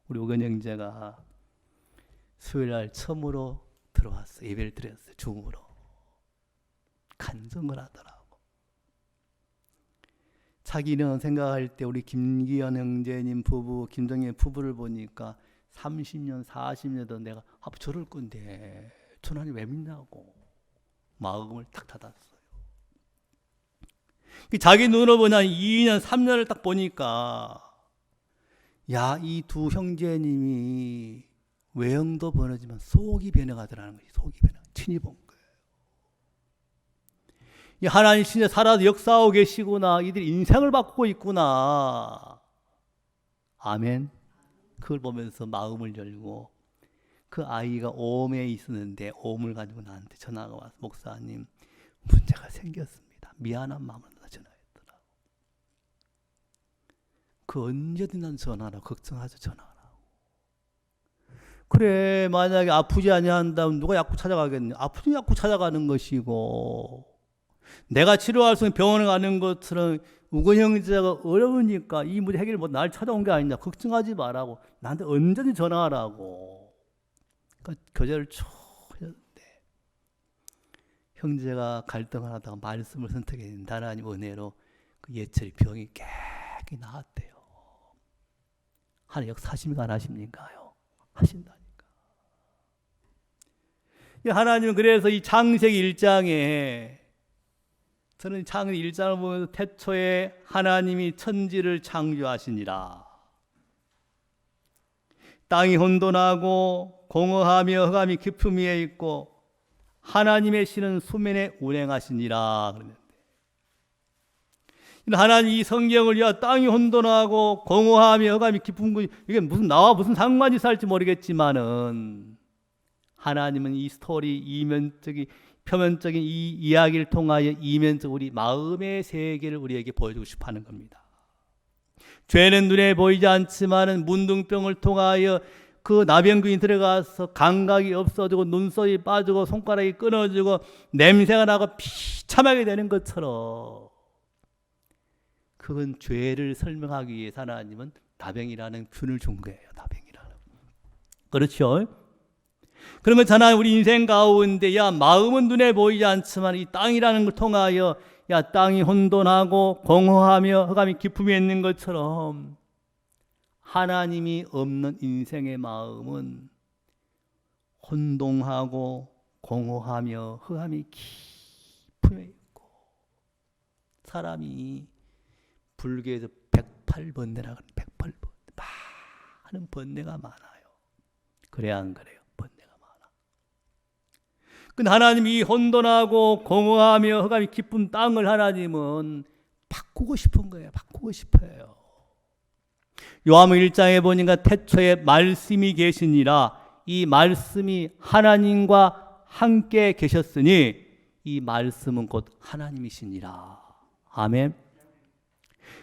우리 오건 형제가 수요일날 처음으로 들어왔어. 예배를 드렸어요. 중으로. 간증을 하더라고. 자기는 생각할 때 우리 김기현 형제님 부부, 김정혜 부부를 보니까 30년, 40년도 내가 저럴 건데 저는 왜 믿냐고 마음을 탁 닫았어요. 자기 눈으로 보냐 2년, 3년을 딱 보니까 이 두 형제님이 외형도 변하지만 속이 변해가더라는 거지. 속이 변해. 친히 본 거예요. 하나님 진짜 살아서 역사하고 계시구나. 이들이 인생을 바꾸고 있구나. 아멘. 그걸 보면서 마음을 열고, 그 아이가 오음에 있었는데 오음을 가지고 나한테 전화가 와서 목사님 문제가 생겼습니다. 미안한 마음으로 전화했더라고. 그 언제든 난 전화하라고. 걱정하죠. 전화하라고. 그래, 만약에 아프지 아니한다면 누가 약국 찾아가겠냐. 아프지 약국 찾아가는 것이고, 내가 치료할 수 있는 병원에 가는 것처럼 우건 형제가 어려우니까 이 문제 해결 못 날 찾아온 게 아니냐. 걱정하지 말라고. 나한테 언제든 전화하라고. 그러니까 교제를 쭉 했는데 형제가 갈등을 하다가 말씀을 선택했는데 하나님 은혜로 그 예철이 병이 깨끗이 나았대요. 하나님 역사하십니까 안 하십니까요? 하신다니까. 하나님은 그래서 이 창세기 1장에, 저는 창세기 1장을 보면서 태초에 하나님이 천지를 창조하시니라. 땅이 혼돈하고 공허하며 흑암이 깊음 위에 있고 하나님의 신은 수면에 운행하시니라. 그러는데 하나님 이 성경을 땅이 혼돈하고 공허하며 흑암이 깊은 곳, 이게 나와 무슨 상관이 있을지 모르겠지만은 하나님은 이 스토리 이면적인 표면적인 이 이야기를 통하여 이면적 우리 마음의 세계를 우리에게 보여주고 싶어하는 겁니다. 죄는 눈에 보이지 않지만은 문둥병을 통하여 그 나병균이 들어가서 감각이 없어지고 눈썹이 빠지고 손가락이 끊어지고 냄새가 나고 비참하게 되는 것처럼, 그건 죄를 설명하기 위해서 하나님은 나병이라는 균을 준 거예요. 나병이라는. 그렇죠? 그러면 저는 우리 인생 가운데 마음은 눈에 보이지 않지만 이 땅이라는 걸 통하여 땅이 혼돈하고 공허하며 흑암이 깊음이 있는 것처럼 하나님이 없는 인생의 마음은 혼동하고 공허하며 흑암이 깊음에 있고, 사람이 불교에서 108번뇌라고 하는 108번 많은 번뇌가 많아요. 그래야 안 그래요? 번뇌가 많아. 근데 하나님이 혼돈하고 공허하며 흑암이 깊은 땅을 하나님은 바꾸고 싶은 거예요. 바꾸고 싶어요. 요한복음 1장에 보니까 태초에 말씀이 계시니라. 이 말씀이 하나님과 함께 계셨으니 이 말씀은 곧 하나님이시니라. 아멘.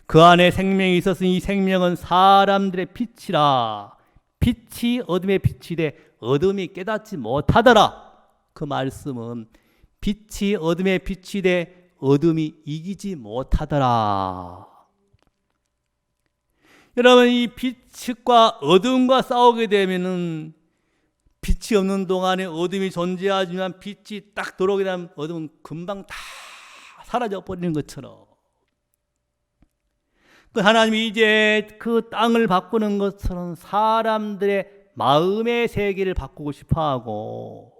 그 안에 생명이 있었으니 이 생명은 사람들의 빛이라. 빛이 어둠의 빛이 돼 어둠이 깨닫지 못하더라. 그 말씀은 빛이 어둠의 빛이 돼 어둠이 이기지 못하더라. 여러분, 이 빛과 어둠과 싸우게 되면은 빛이 없는 동안에 어둠이 존재하지만 빛이 딱 들어오게 되면 어둠은 금방 다 사라져 버리는 것처럼, 그 하나님이 이제 그 땅을 바꾸는 것처럼 사람들의 마음의 세계를 바꾸고 싶어하고,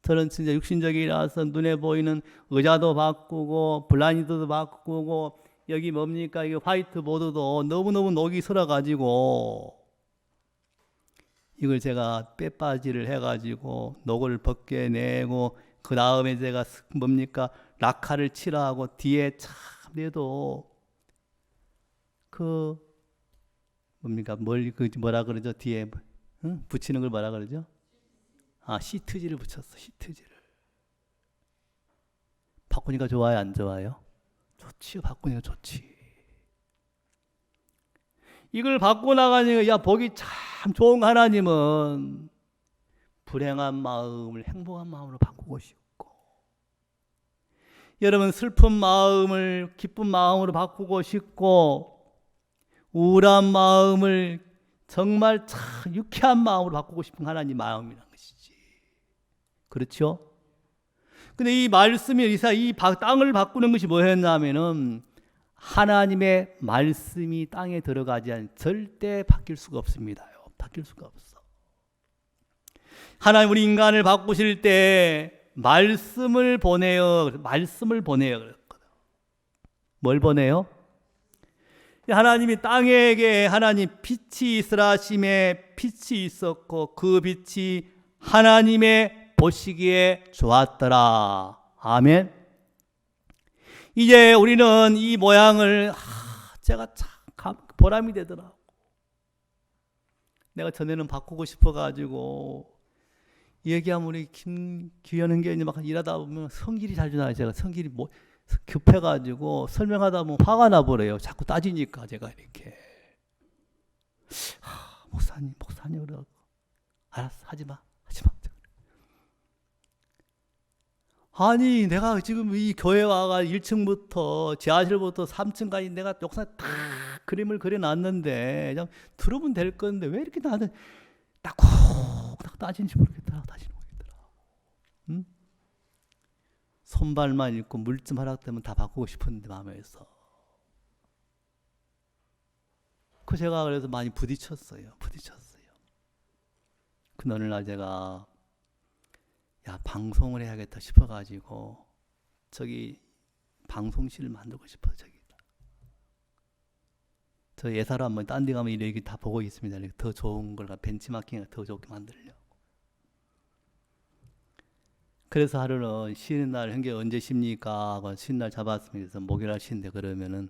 저는 진짜 육신적이라서 눈에 보이는 의자도 바꾸고 블라인드도 바꾸고 여기 뭡니까? 이 화이트보드도 너무너무 녹이 슬어가지고 이걸 제가 빼빠지를 해가지고 녹을 벗겨내고 그 다음에 제가 뭡니까? 락카를 칠하고 뒤에 참 내도 그 뭡니까? 뭐라 그러죠? 뒤에 붙이는 걸 뭐라 그러죠? 시트지를 붙였어. 시트지를. 바꾸니까 좋아요? 안 좋아요? 좋지요. 바꾸니까 좋지. 이걸 바꾸고 나가니까 보기 참 좋은 하나님은 불행한 마음을 행복한 마음으로 바꾸고 싶고, 여러분 슬픈 마음을 기쁜 마음으로 바꾸고 싶고, 우울한 마음을 정말 참 유쾌한 마음으로 바꾸고 싶은 하나님 마음이라는 것이지. 그렇죠? 근데 이 말씀이 이 땅을 바꾸는 것이 뭐였냐면은 하나님의 말씀이 땅에 들어가지 않으면 절대 바뀔 수가 없습니다. 바뀔 수가 없어. 하나님 우리 인간을 바꾸실 때 말씀을 보내요. 말씀을 보내요. 그랬거든. 뭘 보내요? 하나님이 땅에게 하나님 빛이 있으라 하심에 빛이 있었고 그 빛이 하나님의 보시기에 좋았더라. 아멘. 이제 우리는 이 모양을 제가 참 보람이 되더라고. 내가 전에는 바꾸고 싶어가지고 얘기하면 우리 김기현 형제님 막 일하다 보면 성질이 자주 나요. 제가 성질이 급해가지고 설명하다 보면 화가 나버려요. 자꾸 따지니까 제가 이렇게 목사님 그러고 알았어 하지마. 아니 내가 지금 이 교회 와가 1층부터 지하실부터 3층까지 내가 역사 다 그림을 그려놨는데 그냥 들어보면 될 건데 왜 이렇게 나는 딱콕 따지는지 모르겠더라. 응? 손발만 있고 물좀 허락되면 다 바꾸고 싶었는데 마음에서. 그 제가 그래서 많이 부딪혔어요. 그 어느 날 제가 야, 방송을 해야겠다 싶어가지고 저기 방송실을 만들고 싶어. 저기 저 예사로 한번 딴 데 가면 이렇게 다 보고 있습니다. 이렇게 더 좋은 걸 벤치마킹을 더 좋게 만들려고. 그래서 하루는 쉬는 날, 형제 언제 쉽니까 하고 쉬는 날 잡았습니다. 그래서 목요일 쉬는데 그러면은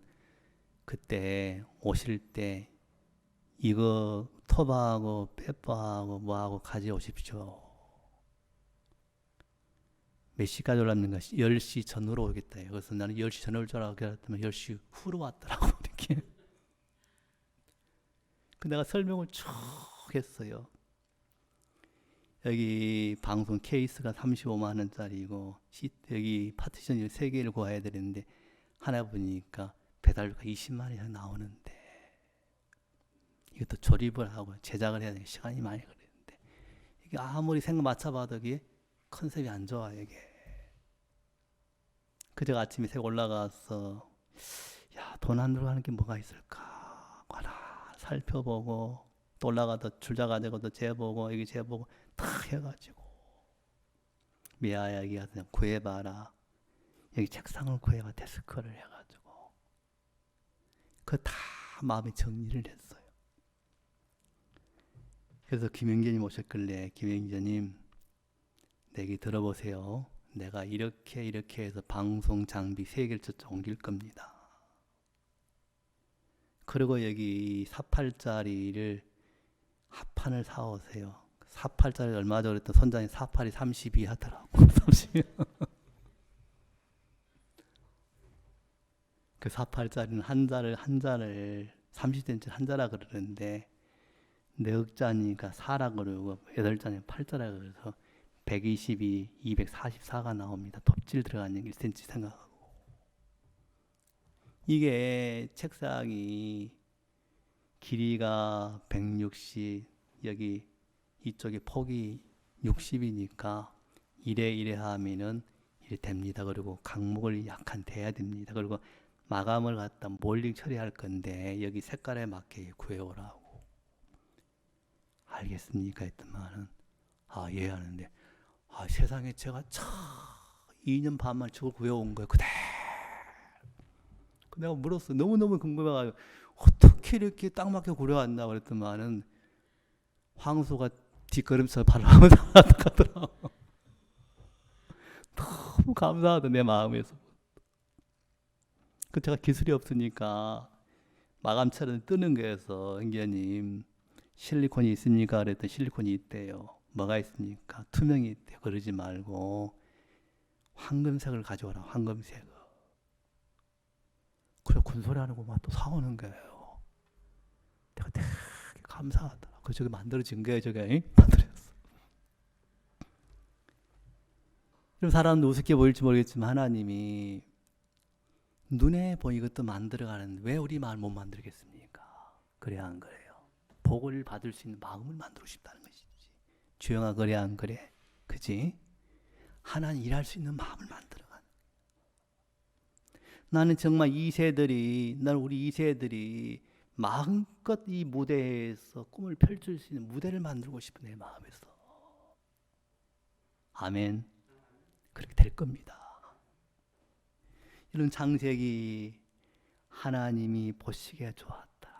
그때 오실 때 이거 토바하고 페퍼하고 뭐하고 가져오십시오. 몇 시까지 올랐는가? 10시 전후로 오겠다. 그래서 나는 10시 전에 올 줄 알았더니 10시 후로 왔더라고. 이렇게. 그 내가 설명을 쭉 했어요. 여기 방송 케이스가 35만 원짜리고 여기 파티션을 3개를 구해야 되는데 하나 보니까 배달료가 20만 원이 나오는데 이것도 조립을 하고 제작을 해야 되니까 시간이 많이 걸리는데 이게 아무리 생각 맞춰봐도 이게 컨셉이 안 좋아. 이게 그저 아침에 새 올라가서 야, 돈 안 들어가는 게 뭐가 있을까 하나 살펴보고 또 올라가서 줄자가지고도 재보고 여기 재보고 다 해가지고 미아야 여기 가서 구해봐라. 여기 책상을 구해봐. 데스크를 해가지고 그 다 마음에 정리를 했어요. 그래서 김영재님 오셨길래 김영재님 내게 들어보세요. 내가 이렇게 해서 방송 장비 3개를 옮길 겁니다. 그리고 여기 48짜리를 합판을 사오세요. 48짜리 얼마 전에 했던 선장이 48이 32 하더라고. 32. 그 48짜리는 한 잔을 30cm 한 잔라 그러는데 내 억자니까 4라 그러고 8잔이 8자라 그래서 122, 244가 나옵니다. 톱질 들어간 1cm 생각하고. 이게 책상이 길이가 160, 여기 이쪽에 폭이 60이니까 이래 하면은 이래 됩니다. 그리고 강목을 약간 대야 됩니다. 그리고 마감을 갖다 몰딩 처리할 건데 여기 색깔에 맞게 구해오라고. 알겠습니까? 했더만은 예 하는데 세상에 제가 2년 반 만에 저걸 구해온 거예요. 그대로. 내가 물었어. 너무너무 궁금해가지고 어떻게 이렇게 딱 맞게 구려왔나 그랬더만은 황소가 뒷걸음질 바라보면서 하더라고. 너무 감사하다 내 마음에서. 그 제가 기술이 없으니까 마감처럼 뜨는 거여서 은견님 실리콘이 있습니까? 그랬더니 실리콘이 있대요. 뭐가 있습니까? 투명이 있대요. 그러지 말고 황금색을 가져오라. 황금색을. 그래 군소리 하는 거만 또 사오는 거예요. 내가 되게 감사하더라. 그 저게 만들어진 거예요. 저게 만들었어. 그럼 사람도 우습게 보일지 모르겠지만 하나님이 눈에 보이 것도 만들어가는데 왜 우리 마음을 못 만들겠습니까? 그래야 안 그래요. 복을 받을 수 있는 마음을 만들고 싶다는 것이지. 주영아 그래 안 그래? 그지? 하나님 일할 수 있는 마음을 만들어가는. 나는 정말 우리 2세들이 마음껏 이 무대에서 꿈을 펼칠 수 있는 무대를 만들고 싶은 내 마음에서. 아멘. 그렇게 될 겁니다. 이런 창세기 하나님이 보시기에 좋았더라.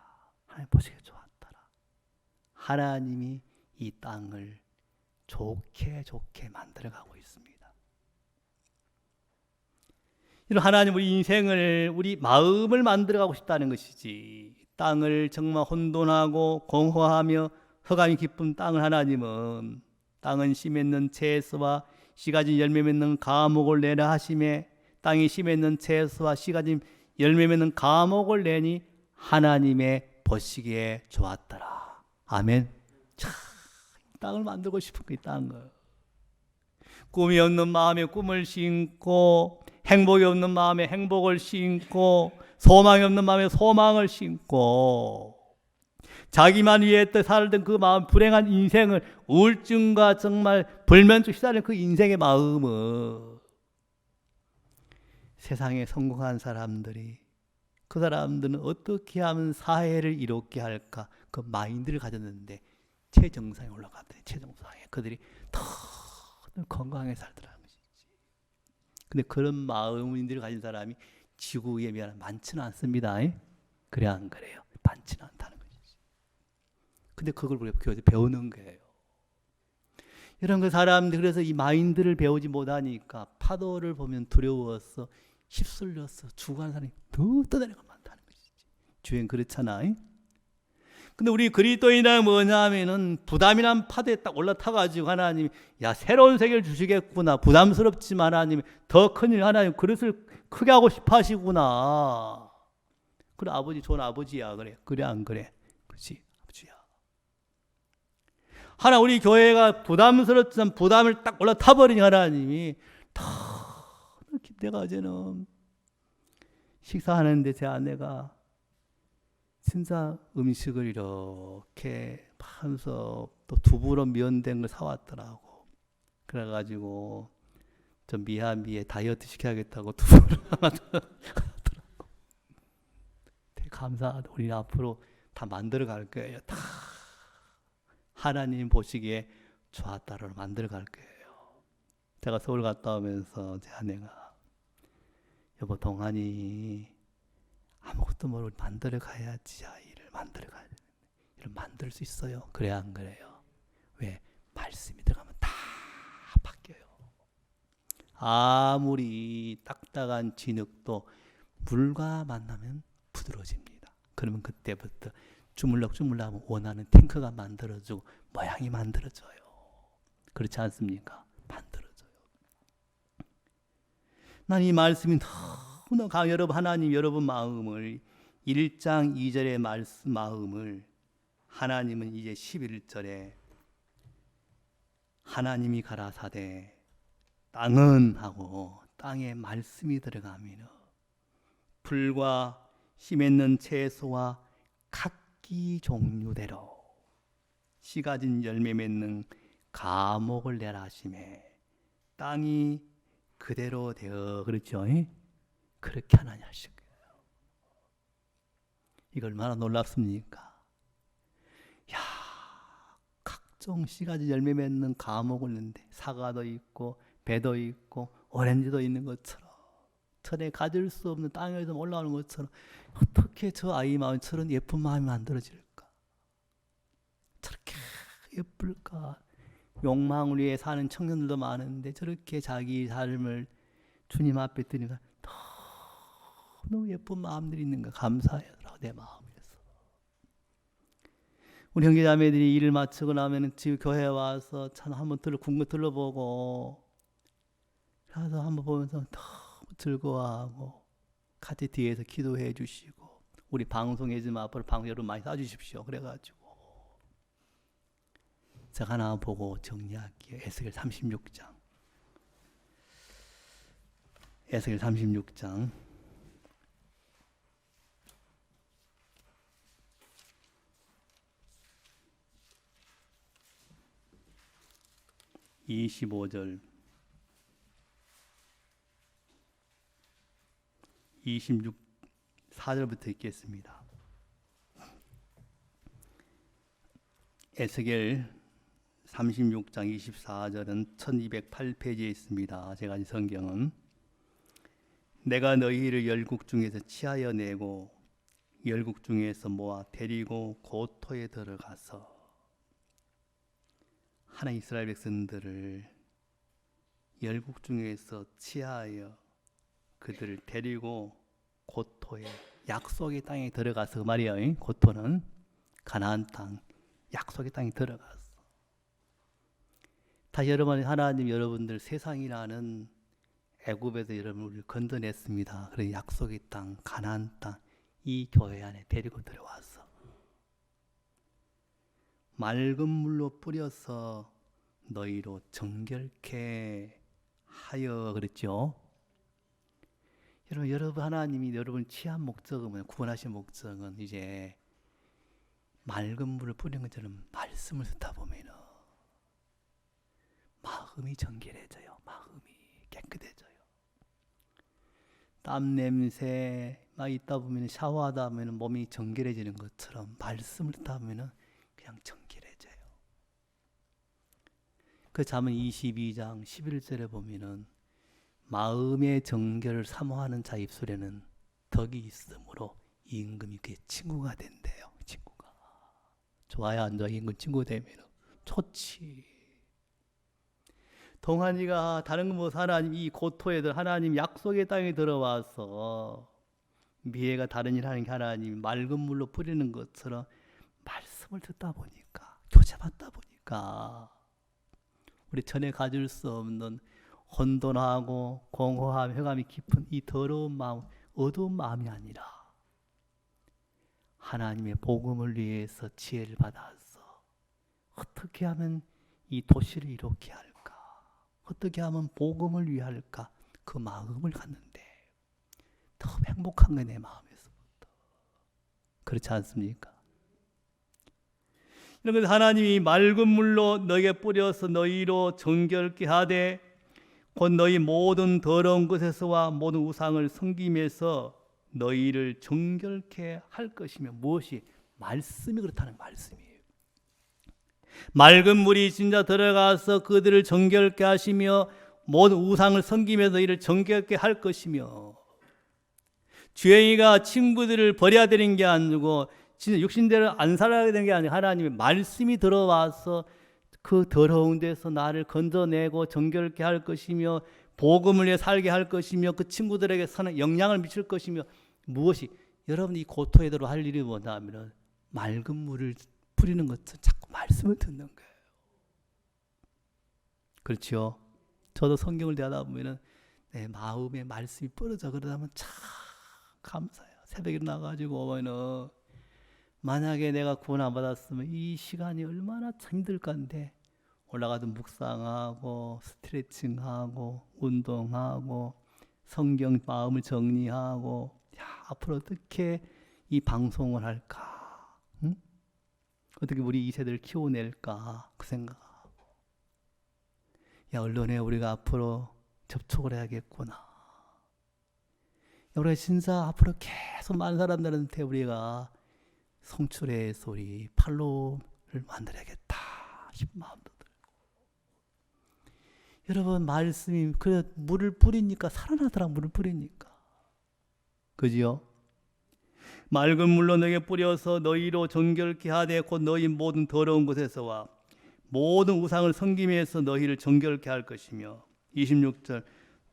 하나님 보시기에 좋았더라. 하나님이 이 땅을 좋게 만들어가고 있습니다. 이런 하나님 우리 인생을 우리 마음을 만들어가고 싶다는 것이지. 땅을 정말 혼돈하고 공허하며 흑암이 깊은 땅을 하나님은 땅은 씨 맺는 채소와 씨 가진 열매 맺는 가목을 내라 하심에 땅이 씨 맺는 채소와 씨 가진 열매 맺는 가목을 내니 하나님의 보시기에 좋았더라. 아멘. 참 땅을 만들고 싶은 그 땅을. 꿈이 없는 마음에 꿈을 심고 행복이 없는 마음에 행복을 심고 소망이 없는 마음에 소망을 심고 자기만 위해 살던 그 마음 불행한 인생을 우울증과 정말 불면증 시달리는 그 인생의 마음을 세상에 성공한 사람들이 그 사람들은 어떻게 하면 사회를 이롭게 할까 그 마인드를 가졌는데 최정상에 올라갔더니 최정상에 그들이 더 건강하게 살더라는 것이지. 근데 그런 마음인들을 가진 사람이 지구에 많지는 않습니다. 그래 안 그래요? 많지는 않다는 것이지. 근데 그걸 우리가 교회에서 배우는 거예요. 이런 그 사람들, 그래서 이 마인드를 배우지 못하니까 파도를 보면 두려워서 휩쓸려서 죽어가는 사람이 더 떠다니고 많다는 것이지. 주행 그렇잖아. 근데 우리 그리스도인은 뭐냐면은 부담이란 파도에 딱 올라타가지고 하나님이 야 새로운 세계를 주시겠구나, 부담스럽지만 하나님 더 큰일, 하나님 그릇을 크게 하고 싶어 하시구나. 그래 아버지 좋은 아버지야. 그래 안 그래? 그렇지 아버지야. 하나 우리 교회가 부담스럽지만 부담을 딱 올라타버리니 하나님이 다 내가 어제는 식사하는데 제 아내가 진짜 음식을 이렇게 하면서 또 두부로 면된 걸 사왔더라고. 그래가지고 좀 미에 다이어트 시켜야겠다고 두부를 하더라고. 되게 감사하다. 우리 앞으로 다 만들어 갈 거예요. 다 하나님 보시기에 좋았다를 만들어 갈 거예요. 제가 서울 갔다 오면서 제 아내가 여보 동안이 아무것도 모르고 만들어 가야지. 아이를 만들어 가야 되는데 이를 만들 수 있어요. 그래 안 그래요? 왜? 말씀이 들어가면 다 바뀌어요. 아무리 딱딱한 진흙도 물과 만나면 부드러워집니다. 그러면 그때부터 주물럭주물럭하면 원하는 탱크가 만들어지고 모양이 만들어져요. 그렇지 않습니까? 만들어져요. 난 이 말씀이 너무나 여러분 하나님 여러분 마음을 1장 2절의 말씀 마음을 하나님은 이제 11절에 하나님이 가라사대 땅은 하고 땅에 말씀이 들어가면 풀과 씨 맺는 채소와 각기 종류대로 씨 가진 열매 맺는 가목을 내라 하시매 땅이 그대로 되어 그렇죠? 그렇게 하나님 하신 거예요. 이거 얼마나 놀랍습니까? 야, 각종 씨가지 열매 맺는 가목을 넣는데 사과도 있고 배도 있고 오렌지도 있는 것처럼 천에 가질 수 없는 땅에서 올라오는 것처럼 어떻게 저 아이 마음에 저런 예쁜 마음이 만들어질까? 저렇게 예쁠까? 욕망을 위해 사는 청년들도 많은데 저렇게 자기 삶을 주님 앞에 드리니까 너무 예쁜 마음들이 있는가 감사하더라고 내 마음에서. 우리 형제자매들이 일을 마치고 나면 집 교회에 와서 참 한번 궁금 둘러보고 가서 한번 보면서 너무 즐거워하고 같이 뒤에서 기도해 주시고 우리 방송에 좀 앞으로 방송 여러분 많이 쏴주십시오. 그래가지고 제가 하나 보고 정리할게요. 에스겔 36장. 에스겔 36장 25절 26절부터 읽겠습니다. 에스겔 36장 24절은 1208페이지에 있습니다. 제가 이 성경은 내가 너희를 열국 중에서 치하여 내고 열국 중에서 모아 데리고 고토에 들어가서 하나 이스라엘 백성들을 열국 중에서 치하여 그들을 데리고 고토에 약속의 땅에 들어가서 말이에요. 고토는 가나안 땅 약속의 땅에 들어가서 다시 여러분 하나님 여러분들 세상이라는 애굽에서 여러분을 건져냈습니다. 그래서 약속의 땅 가나안 땅 이 교회 안에 데리고 들어와서 맑은 물로 뿌려서 너희로 정결케 하여 그랬죠. 여러분 하나님이 여러분 취한 목적은 구원하신 목적은 이제 맑은 물을 뿌리는 것처럼 말씀을 듣다 보면 마음이 정결해져요. 마음이 깨끗해져요. 땀 냄새가 있다 보면 샤워하다 보면 몸이 정결해지는 것처럼 말씀을 듣다 보면 그냥 정결해져요. 그 잠언 22장 11절에 보면은 마음의 정결을 사모하는 자 입술에는 덕이 있으므로 임금이 그의 친구가 된대요. 친구가. 좋아요, 안 좋아요? 임금 친구 되면 좋지. 동환이가 다른 거 하나님 이 고토에들 하나님 약속의 땅에 들어와서 미애가 다른 일 하는 게 하나님 맑은 물로 뿌리는 것처럼 말씀을 듣다 보니까 교제받다 보니까 우리 전에 가질 수 없는 혼돈하고 공허함, 회감이 깊은 이 더러운 마음, 어두운 마음이 아니라 하나님의 복음을 위해서 지혜를 받아서 어떻게 하면 이 도시를 이롭게 할까? 어떻게 하면 복음을 위할까? 그 마음을 갖는데 더 행복한 게 내 마음에서부터. 그렇지 않습니까? 이런 것 하나님이 맑은 물로 너에게 뿌려서 너희로 정결케 하되 곧 너희 모든 더러운 것에서와 모든 우상을 섬김에서 너희를 정결케 할 것이며 무엇이? 말씀이 그렇다는 말씀이에요. 맑은 물이 진짜 들어가서 그들을 정결케 하시며 모든 우상을 섬기면서 너희를 정결케 할 것이며 주영이가 친구들을 버려야 되는 게 아니고 진짜 육신대로 안 살아야 되는 게 아니라 하나님의 말씀이 들어와서 그 더러운 데서 나를 건져내고 정결케 할 것이며 복음을 위해 살게 할 것이며 그 친구들에게 선한 영향을 미칠 것이며 무엇이? 여러분이 고토에대로 할 일이 뭐냐면 맑은 물을 뿌리는 것은 자꾸 말씀을 듣는 거예요. 그렇죠? 저도 성경을 대하다 보면은 내 마음에 말씀이 뿌려져 그러다면 참 감사해요. 새벽에 일어나가지고 보면은 만약에 내가 구원 안 받았으면 이 시간이 얼마나 힘들까인데 올라가서 묵상하고 스트레칭하고 운동하고 성경 마음을 정리하고 앞으로 어떻게 이 방송을 할까? 응? 어떻게 우리 이 세대를 키워낼까? 그 생각하고 언론에 우리가 앞으로 접촉을 해야겠구나. 우리가 진짜 앞으로 계속 많은 사람들한테 우리가 성출의 소리, 팔로우를 만들어야겠다 싶은 마음도 들고. 여러분 말씀이 그래 물을 뿌리니까 살아나더라. 물을 뿌리니까. 그지요? 맑은 물로 너에게 뿌려서 너희로 정결케 하되 곧 너희 모든 더러운 곳에서와 모든 우상을 섬김에서 너희를 정결케 할 것이며 26절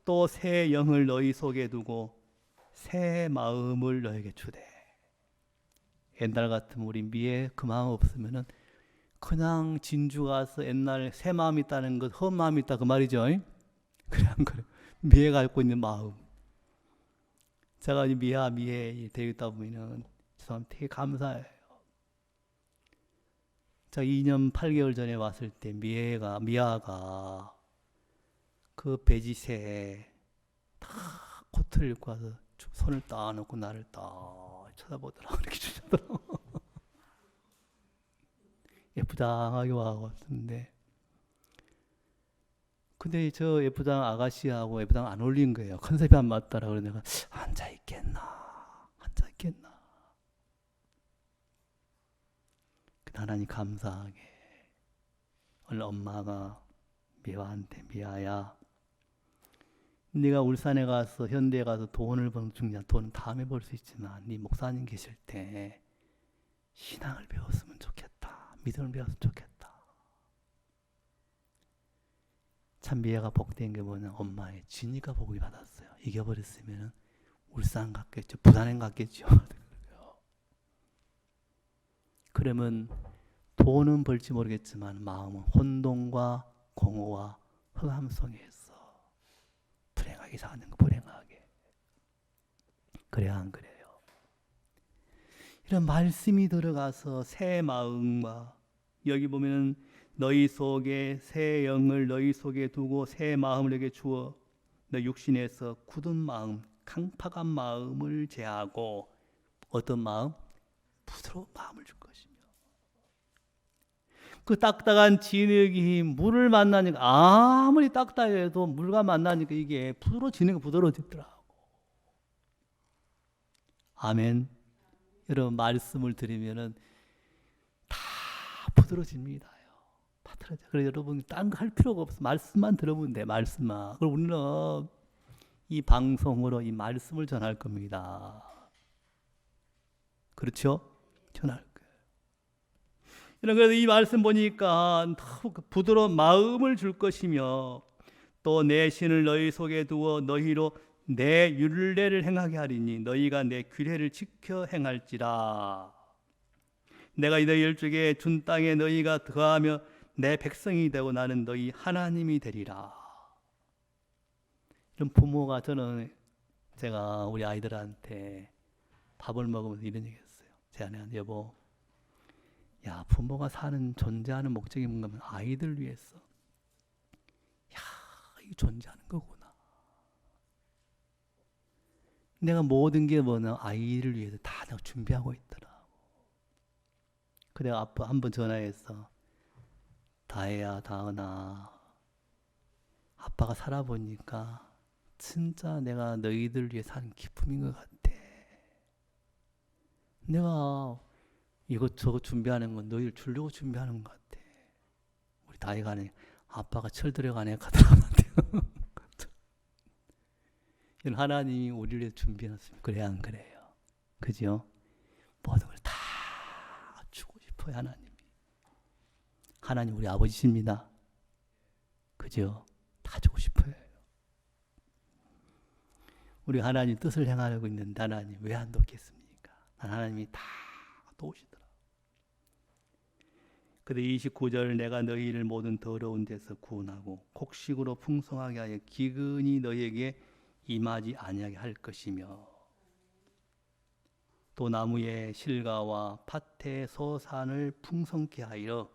또 새 영을 너희 속에 두고 새 마음을 너에게 주되. 옛날 같으면 우리 미에 그 마음 없으면은 그냥 진주 가서 옛날 새 마음이 있다는 것, 헛 마음이 있다 그 말이죠. 그래 안 그래? 미에 갖고 있는 마음. 제가 미에 되어 있다 보면은 저는 되게 감사해요. 제가 2년 8개월 전에 왔을 때 미아가 그 배지새에 다 코트를 입고 와서 손을 딱 놓고 나를 딱 쳐다보더라고. 이렇게 주셨더라고. 예쁘장하게 와왔는데 근데 저 예쁘장 아가씨하고 예쁘장 안 어울린 거예요. 컨셉이 안 맞더라. 그래서 내가 앉아있겠나. 하나님 감사하게 오늘 엄마가 미아한테 미아야 네가 울산에 가서 현대에 가서 돈을 버는 중요한 돈은 다음에 벌 수 있지만 네 목사님 계실 때 신앙을 배웠으면 좋겠다. 믿음을 배웠으면 좋겠다. 참 미아가 복된 게 뭐냐 엄마의 진이가 복을 받았어요. 이겨버렸으면 울산 갔겠죠. 부산행 갔겠죠. 그러면 돈은 벌지 모르겠지만 마음은 혼돈과 공허와 흑암 속에서 불행하게 사는 거 불행하게. 그래야 안 그래요? 이런 말씀이 들어가서 새 마음과 여기 보면은 너희 속에 새 영을 너희 속에 두고 새 마음을 너에게 주어 너 육신에서 굳은 마음 강팍한 마음을 제하고 어떤 마음? 부드러운 마음을 줄 것이며 그 딱딱한 진흙이 물을 만나니까 아무리 딱딱해도 물과 만나니까 이게 부드러워지더라고. 아멘. 여러분 말씀을 들으면은 다 부드러워집니다요. 다 들어줘. 그래서 여러분 딴 거 할 필요가 없어. 말씀만 들어보면 돼. 말씀만. 그럼 우리는 이 방송으로 이 말씀을 전할 겁니다. 그렇죠? 전할 거예요. 그래서 이 말씀 보니까 부드러운 마음을 줄 것이며 또 내 신을 너희 속에 두어 너희로 내 율례를 행하게 하리니 너희가 내 규례를 지켜 행할지라. 내가 너희를 주게 준 땅에 너희가 거하며 내 백성이 되고 나는 너희 하나님이 되리라. 이런 부모가 저는 제가 우리 아이들한테 밥을 먹으면서 이런 얘기 했어요. 제 아내한테 여보, 야 부모가 사는 존재하는 목적이 뭔가 하면 아이들 위해서. 야 이 존재하는 거구나. 내가 모든 게 뭐냐 아이를 위해서 다 내가 준비하고 있더라고. 그래 아빠 한번 전화해서 다혜야 다은아 아빠가 살아보니까 진짜 내가 너희들 위해 사는 기쁨인 것 같아. 내가 이것저것 준비하는 건 너희를 주려고 준비하는 것 같아. 우리 다혜가 하는 아빠가 철 들어가네 가더라고요. 하나님이 우리를 위해 준비해놨으면 그래야 안 그래요? 그죠? 모든 걸 다 주고 싶어요. 하나님 우리 아버지십니다. 그죠? 다 주고 싶어요. 우리 하나님 뜻을 행하려고 있는데 하나님 왜 안 돕겠습니까? 하나님이 다 도우시더라. 근데 29절 내가 너희를 모든 더러운 데서 구원하고 곡식으로 풍성하게 하여 기근이 너희에게 임하지 아니하게 할 것이며 또 나무의 실과와 밭의 소산을 풍성케 하여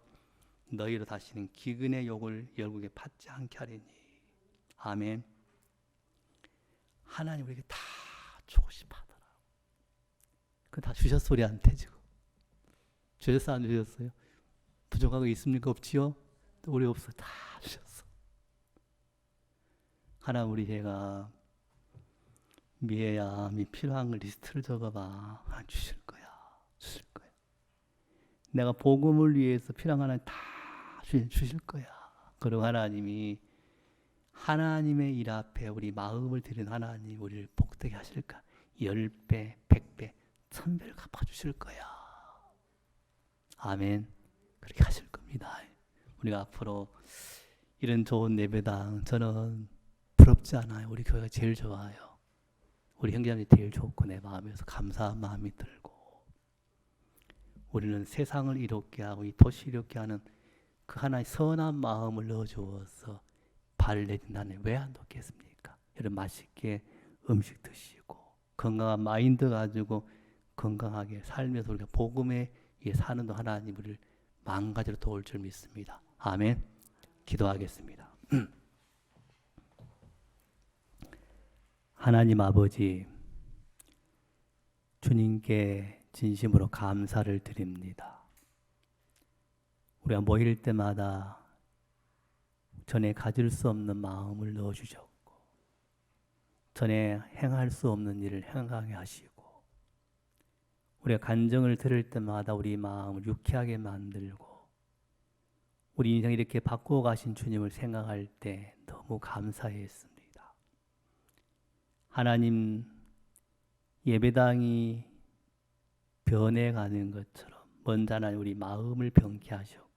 너희로 다시는 기근의 욕을 열국에 받지 않게 하리니. 아멘. 하나님 우리에게 다 주고 싶어 하더라. 그거 다 주셨어 우리한테 지금. 주셨어 안 주셨어요? 부족한 거 있습니까? 없지요? 우리 없어. 다 주셨어. 하나님 우리 제가 미애야 미 필요한 걸 리스트를 적어봐. 주실 거야. 주실 거야. 내가 복음을 위해서 필요한 하나님 다 주실 거야. 그리고 하나님이 하나님의 일 앞에 우리 마음을 드린 하나님 우리를 복되게 하실까? 10배, 100배, 1000배를 갚아주실 거야. 아멘. 그렇게 하실 겁니다. 우리가 앞으로 이런 좋은 예배당 저는 부럽지 않아요. 우리 교회가 제일 좋아요. 우리 형제님이 제일 좋고 내 마음에서 감사한 마음이 들고 우리는 세상을 이롭게 하고 이 도시를 이롭게 하는 그 하나의 선한 마음을 넣어주어서 발을 내딘 나는 왜 안 돕겠습니까? 여러분 맛있게 음식 드시고 건강한 마인드 가지고 건강하게 살면서 우리가 복음에 사는 동 하나님 우리를 만가지로 도울 줄 믿습니다. 아멘. 기도하겠습니다. 하나님 아버지 주님께 진심으로 감사를 드립니다. 우리가 모일 때마다 전에 가질 수 없는 마음을 넣어주셨고 전에 행할 수 없는 일을 행하게 하시고 우리가 간증을 들을 때마다 우리 마음을 유쾌하게 만들고 우리 인생 이렇게 바꾸어 가신 주님을 생각할 때 너무 감사했습니다. 하나님 예배당이 변해가는 것처럼 먼저 하나님 우리 마음을 변케 하셨고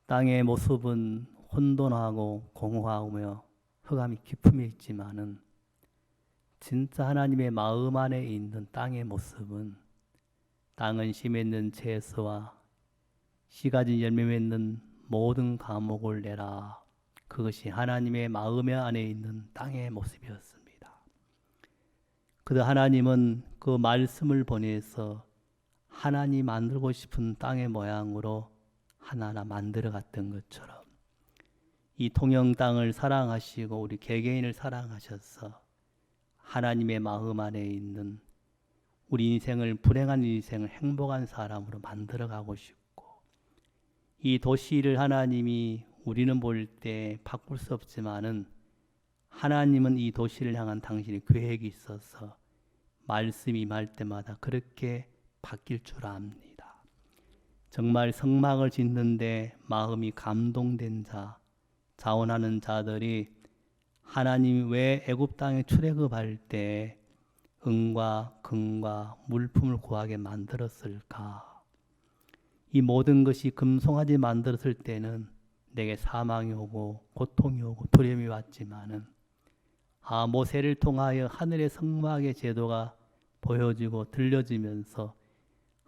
땅의 모습은 혼돈하고 공허하며 흑암이 깊음이 있지만은 진짜 하나님의 마음 안에 있는 땅의 모습은 땅은 씨 맺는 채소와 씨 가진 열매 맺는 모든 과목을 내라. 그것이 하나님의 마음 안에 있는 땅의 모습이었습니다. 그래서 하나님은 그 말씀을 보내서 하나님 만들고 싶은 땅의 모양으로 하나하나 만들어 갔던 것처럼 이 통영 땅을 사랑하시고 우리 개개인을 사랑하셔서 하나님의 마음 안에 있는 우리 인생을 불행한 인생을 행복한 사람으로 만들어 가고 싶고 이 도시를 하나님이 우리는 볼 때 바꿀 수 없지만은 하나님은 이 도시를 향한 당신의 계획이 있어서 말씀이 임할 때마다 그렇게 바뀔 줄 압니다. 정말 성막을 짓는데 마음이 감동된 자, 자원하는 자들이 하나님이 왜 애굽 땅에 출애굽할 때 은과 금과 물품을 구하게 만들었을까? 이 모든 것이 금송아지 만들었을 때는 내게 사망이 오고 고통이 오고 두려움이 왔지만은 모세를 통하여 하늘의 성막의 제도가 보여지고 들려지면서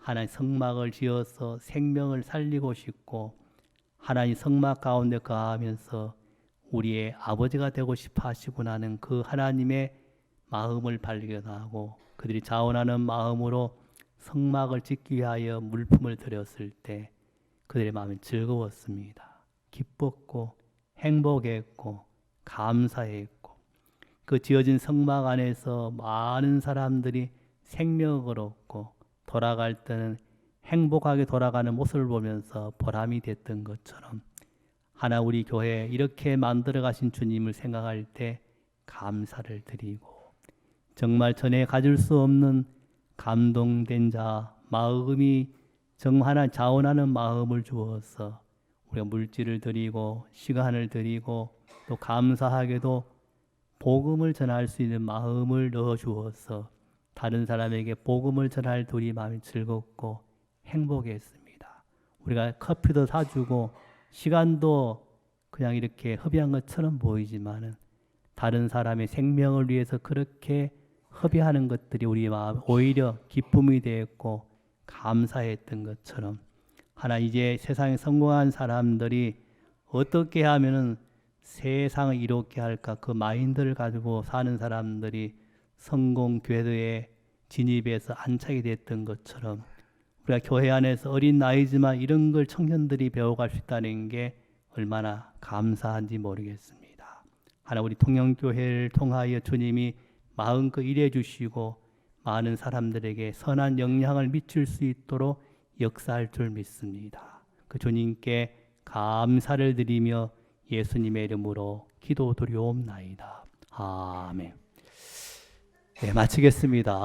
하나님 성막을 지어서 생명을 살리고 싶고 하나님 성막 가운데 거하면서 우리의 아버지가 되고 싶어 하시구나는 그 하나님의 마음을 발견하고 그들이 자원하는 마음으로 성막을 짓기 위하여 물품을 드렸을 때 그들의 마음이 즐거웠습니다. 기뻤고 행복했고 감사했고 그 지어진 성막 안에서 많은 사람들이 생명을 얻고 돌아갈 때는 행복하게 돌아가는 모습을 보면서 보람이 됐던 것처럼 하나 우리 교회에 이렇게 만들어 가신 주님을 생각할 때 감사를 드리고 정말 전에 가질 수 없는 감동된 자 마음이 정하나 자원하는 마음을 주어서 우리가 물질을 드리고 시간을 드리고 또 감사하게도 복음을 전할 수 있는 마음을 넣어 주어서 다른 사람에게 복음을 전할 우리 마음이 즐겁고 행복했습니다. 우리가 커피도 사주고 시간도 그냥 이렇게 허비한 것처럼 보이지만은 다른 사람의 생명을 위해서 그렇게 허비하는 것들이 우리 마음 오히려 기쁨이 되었고 감사했던 것처럼 하나 이제 세상에 성공한 사람들이 어떻게 하면은 세상을 이롭게 할까 그 마인드를 가지고 사는 사람들이 성공 궤도에 진입해서 안착이 됐던 것처럼 우리가 교회 안에서 어린 나이지만 이런 걸 청년들이 배워갈 수 있다는 게 얼마나 감사한지 모르겠습니다. 하나 우리 통영교회를 통하여 주님이 마음껏 일해 주시고 많은 사람들에게 선한 영향을 미칠 수 있도록 역사할 줄 믿습니다. 그 주님께 감사를 드리며 예수님의 이름으로 기도드리옵나이다. 아멘. 네, 마치겠습니다.